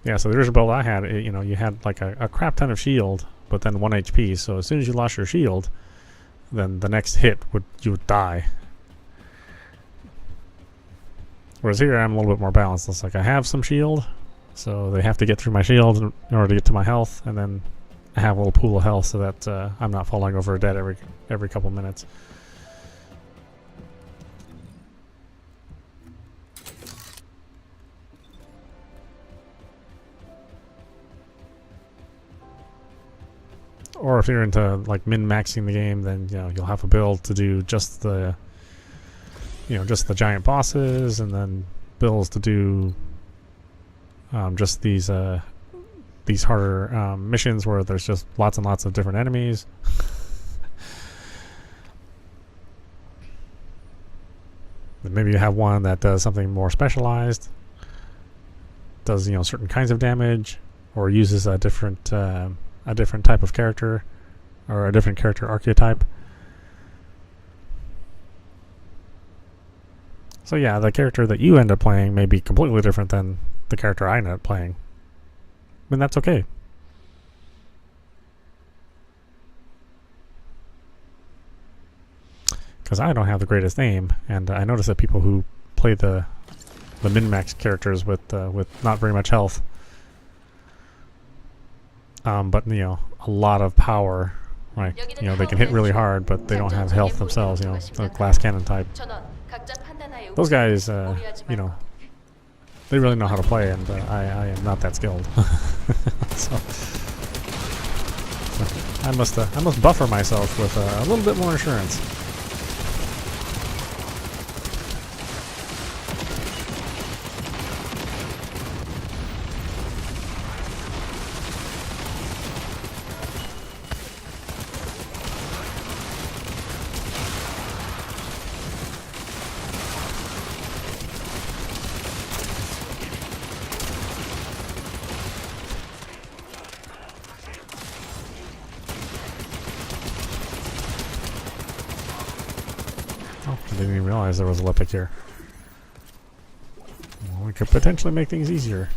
Yeah, so the original build I had, you know, you had like a crap ton of shield, but then 1 HP. So as soon as you lost your shield, then the next hit you would die. Whereas here I'm a little bit more balanced. It's like I have some shield, so they have to get through my shield in order to get to my health, and then I have a little pool of health so that I'm not falling over dead every couple minutes. Or if you're into like min-maxing the game, then you know you'll have a build to do just the giant bosses, and then builds to do just these harder missions where there's just lots and lots of different enemies. Then maybe you have one that does something more specialized, does, you know, certain kinds of damage, or uses a different type of character, or a different character archetype. So yeah, the character that you end up playing may be completely different than the character I end up playing. And that's okay. Because I don't have the greatest aim, and I notice that people who play the min-max characters with not very much health, but you know, a lot of power, right? You know, they can hit really hard, but they don't have health themselves. You know, the glass cannon type. Those guys, you know, they really know how to play, and I am not that skilled. So I must buffer myself with a little bit more insurance. I didn't even realize there was a Lepic here. Well, we could potentially make things easier.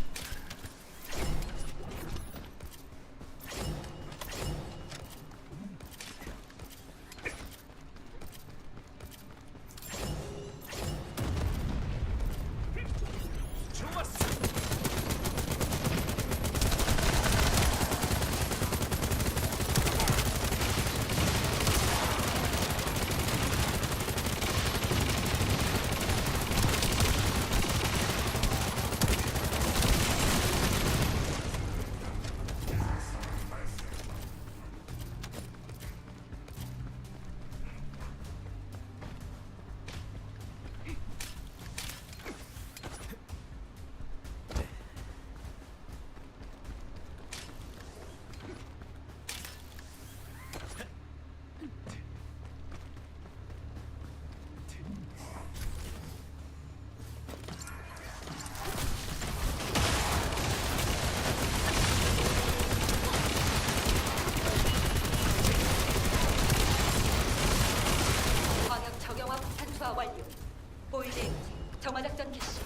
정화작전 개시.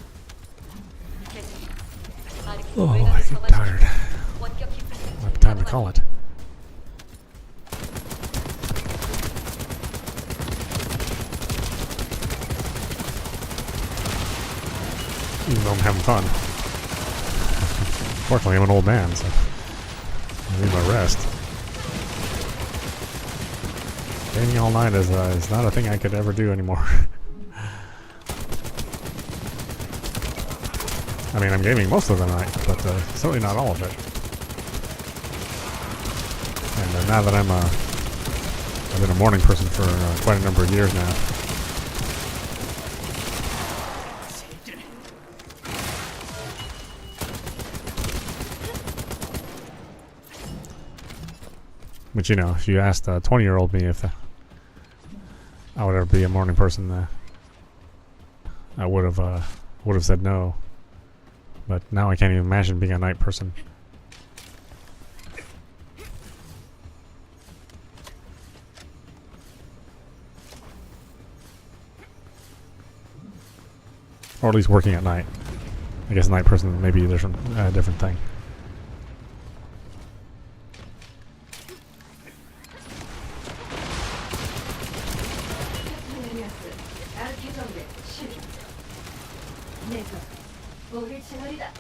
계승자. Oh, 아르케로 I 뇌관을 get tired. 점화시키고 원격 기폭 What 장치를 time to call it? Even though I'm having fun. Fortunately, I'm an old man, so I need my rest. Gaming all night is not a thing I could ever do anymore. I mean, I'm gaming most of the night, but certainly not all of it. And now that I've been a morning person for quite a number of years now. But you know, if you asked a 20-year-old me if I would ever be a morning person, I would have said no. But now I can't even imagine being a night person. Or at least working at night. I guess night person may be a different thing. 아르케정대 실패. 내가 오리지널이다.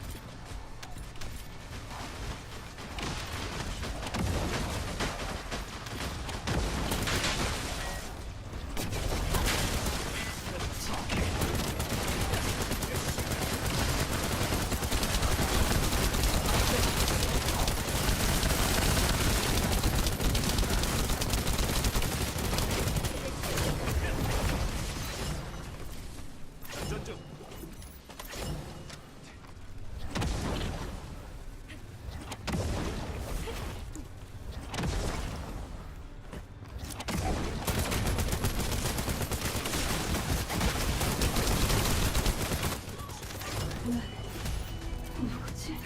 누구지?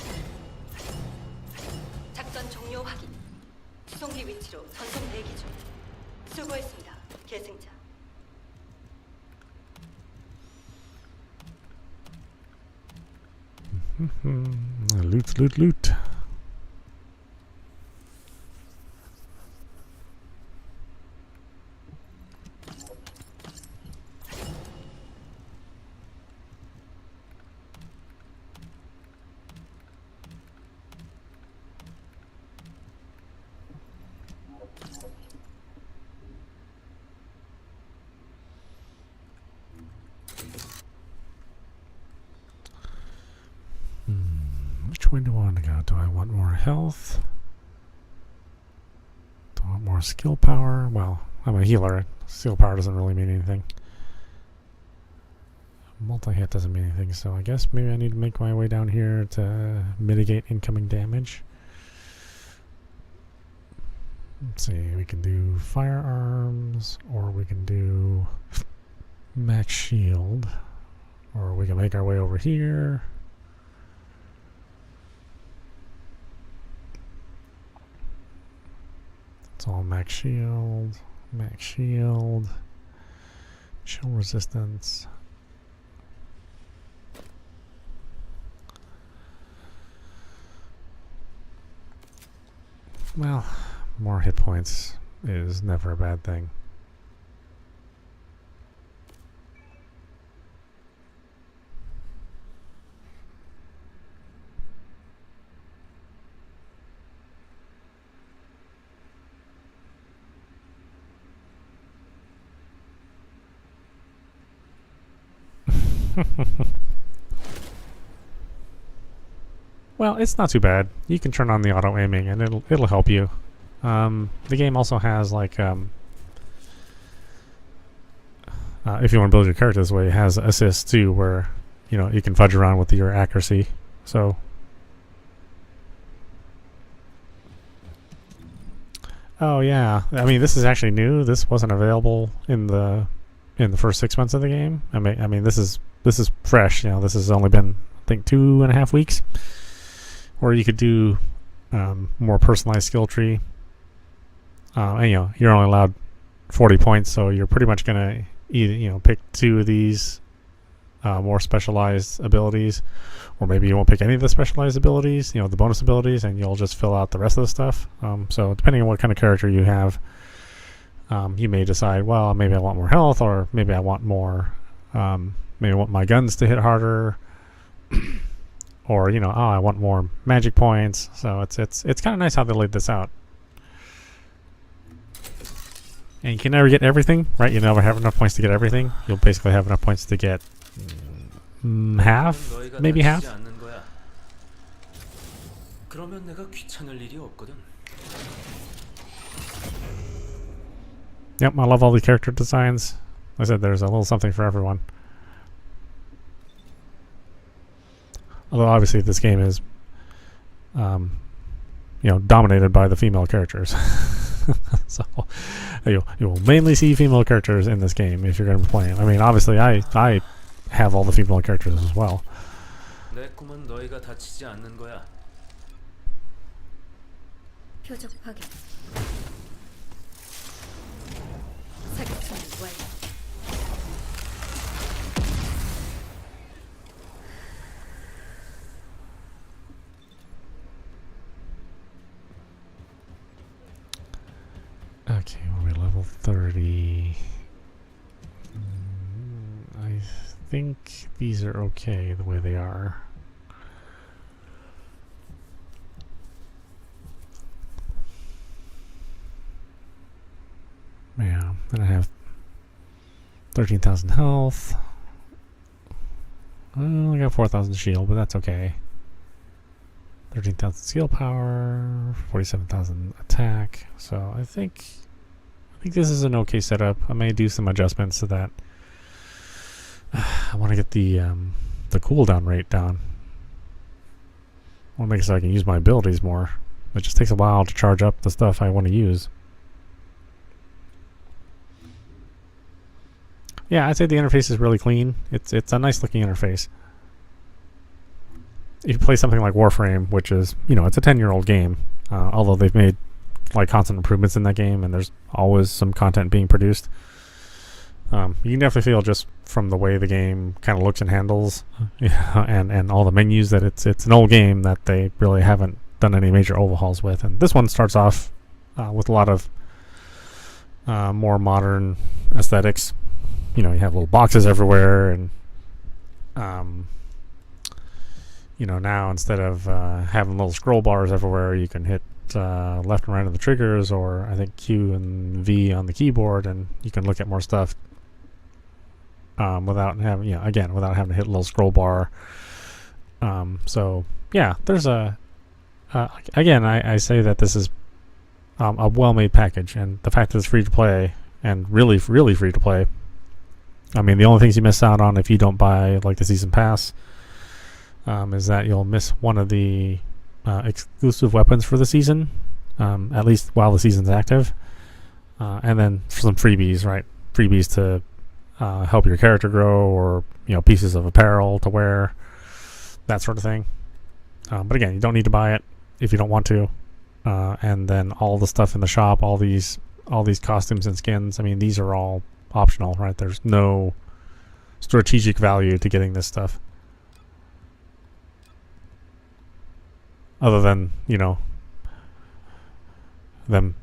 작전 종료 확인. 수송기 위치로 전송 대기 중. 수고했습니다. 계승자. Loot, loot, loot. Which way do I want to go? Do I want more health? Do I want more skill power? Well, I'm a healer. Skill power doesn't really mean anything. Multi-hit doesn't mean anything, so I guess maybe I need to make my way down here to mitigate incoming damage. Let's see, we can do firearms, or we can do max shield, or we can make our way over here. It's all max shield, chill resistance. Well, more hit points is never a bad thing. Well, it's not too bad. You can turn on the auto aiming, and it'll help you. The game also has like if you want to build your character this way, it has assists too, where you can fudge around with your accuracy. So, oh yeah, I mean this is actually new. This wasn't available in the first 6 months of the game. I mean this is fresh. This has only been I think 2.5 weeks. Or you could do more personalized skill tree. And you're only allowed 40 points, so you're pretty much gonna either pick 2 of these more specialized abilities, or maybe you won't pick any of the specialized abilities, the bonus abilities, and you'll just fill out the rest of the stuff. So depending on what kind of character you have, you may decide, well, maybe I want more health, or maybe I want more, maybe I want my guns to hit harder, or I want more magic points. So it's kind of nice how they laid this out. And you can never get everything, right? You never have enough points to get everything. You'll basically have enough points to get half, 너희가 maybe half. 다치지 않는 거야. 그러면 내가 귀찮을 일이 없거든. Yep, I love all the character designs. Like I said, there's a little something for everyone. Although obviously this game is, dominated by the female characters. So you'll mainly see female characters in this game if you're going to be playing. I mean, obviously I have all the female characters as well. 내 꿈은 너희가 다치지 않는 거야. 표적 확인. 사격선 완료. Okay, we're level 30. I think these are okay the way they are. Yeah, and I have 13,000 health. Well, I got 4,000 shield, but that's okay. 13,000 skill power, 47,000 attack. So I think this is an okay setup. I may do some adjustments so that I want to get the cooldown rate down. I want to make it so I can use my abilities more. It just takes a while to charge up the stuff I want to use. Yeah, I'd say the interface is really clean. It's a nice looking interface. If you play something like Warframe, which is, it's a 10-year-old game, although they've made like constant improvements in that game, and there's always some content being produced. You can definitely feel just from the way the game kind of looks and handles, and all the menus that it's an old game that they really haven't done any major overhauls with. And this one starts off with a lot of more modern aesthetics. You have little boxes everywhere, and now instead of having little scroll bars everywhere, you can hit left and right on the triggers, or I think Q and V on the keyboard, and you can look at more stuff without having, without having to hit a little scroll bar. So yeah, there's again, I say that this is a well-made package, and the fact that it's free to play, and really free to play. I mean, the only things you miss out on if you don't buy like the season pass is that you'll miss one of the exclusive weapons for the season, at least while the season's active, and then some freebies, right? Freebies to help your character grow, or pieces of apparel to wear, that sort of thing. But again, you don't need to buy it if you don't want to. And then all the stuff in the shop, all these costumes and skins, I mean, these are all optional, right? There's no strategic value to getting this stuff, other than them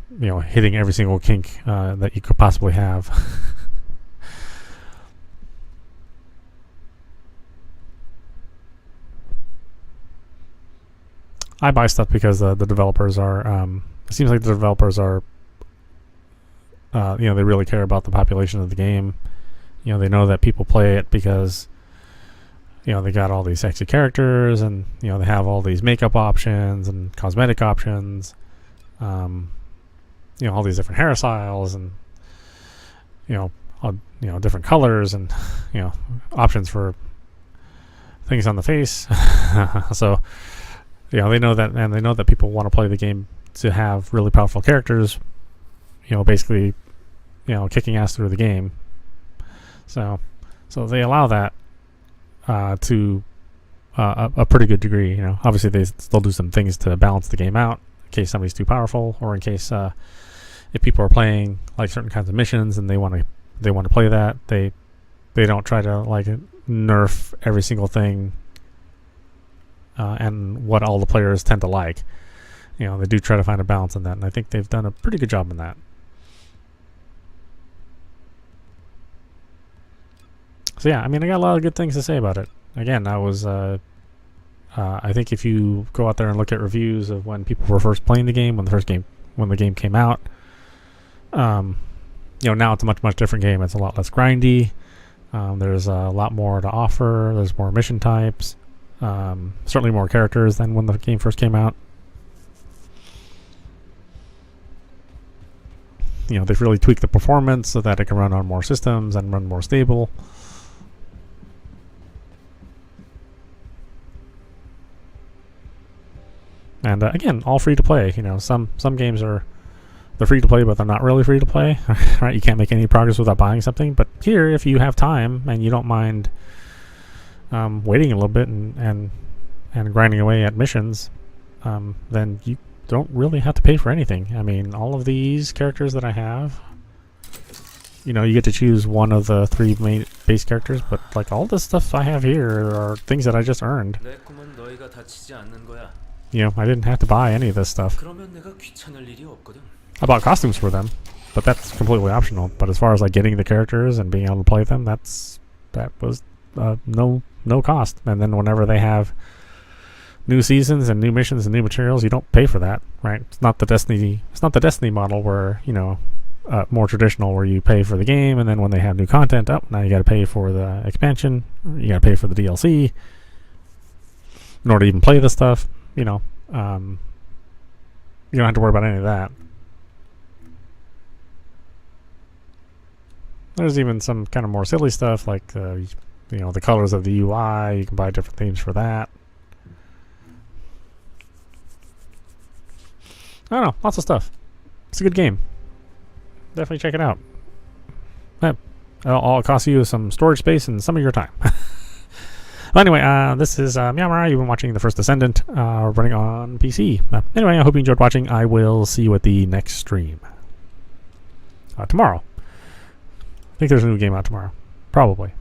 hitting every single kink that you could possibly have. I buy stuff because the developers are it seems like the developers are they really care about the population of the game. They know that people play it because they got all these sexy characters, and they have all these makeup options and cosmetic options, all these different hairstyles, and different colors, and options for things on the face. So they know that, and they know that people want to play the game to have really powerful characters, basically kicking ass through the game. So they allow that to a pretty good degree. Obviously they still do some things to balance the game out in case somebody's too powerful, or in case if people are playing like certain kinds of missions and they want to play that, they they don't try to like nerf every single thing and what all the players tend to like. You know, they do try to find a balance in that, and I think they've done a pretty good job in that. So yeah, I mean, I got a lot of good things to say about it. Again, I think if you go out there and look at reviews of when people were first playing the game, when the game came out, you know, now it's a much different game. It's a lot less grindy. There's a lot more to offer. There's more mission types. Certainly more characters than when the game first came out. You know, they've really tweaked the performance so that it can run on more systems and run more stable. And again, all free to play. You know, some games they're free to play, but they're not really free to play. Right? You can't make any progress without buying something. But here, if you have time and you don't mind waiting a little bit and grinding away at missions, then you don't really have to pay for anything. I mean, all of these characters that I have, you know, you get to choose one of the 3 main base characters, but like all the stuff I have here are things that I just earned. 내 꿈은 너희가 다치지 않는 거야. You know, I didn't have to buy any of this stuff. 그러면 내가 귀찮을 일이 없거든. I bought costumes for them, but that's completely optional. But as far as like getting the characters and being able to play them, that was no cost. And then whenever they have new seasons and new missions and new materials, you don't pay for that, right? It's not the Destiny model where, you know, more traditional where you pay for the game, and then when they have new content up, now you got to pay for the expansion, you got to pay for the DLC in order to even play the stuff. You know, you don't have to worry about any of that. There's even some kind of more silly stuff like you know, the colors of the UI. You can buy different themes for that. I don't know, lots of stuff. It's a good game. Definitely check it out. All it costs you is some storage space and some of your time. Well, anyway, this is meowmurai. You've been watching the First Descendant running on PC. Anyway, I hope you enjoyed watching. I will see you at the next stream. Tomorrow. I think there's a new game out tomorrow. Probably.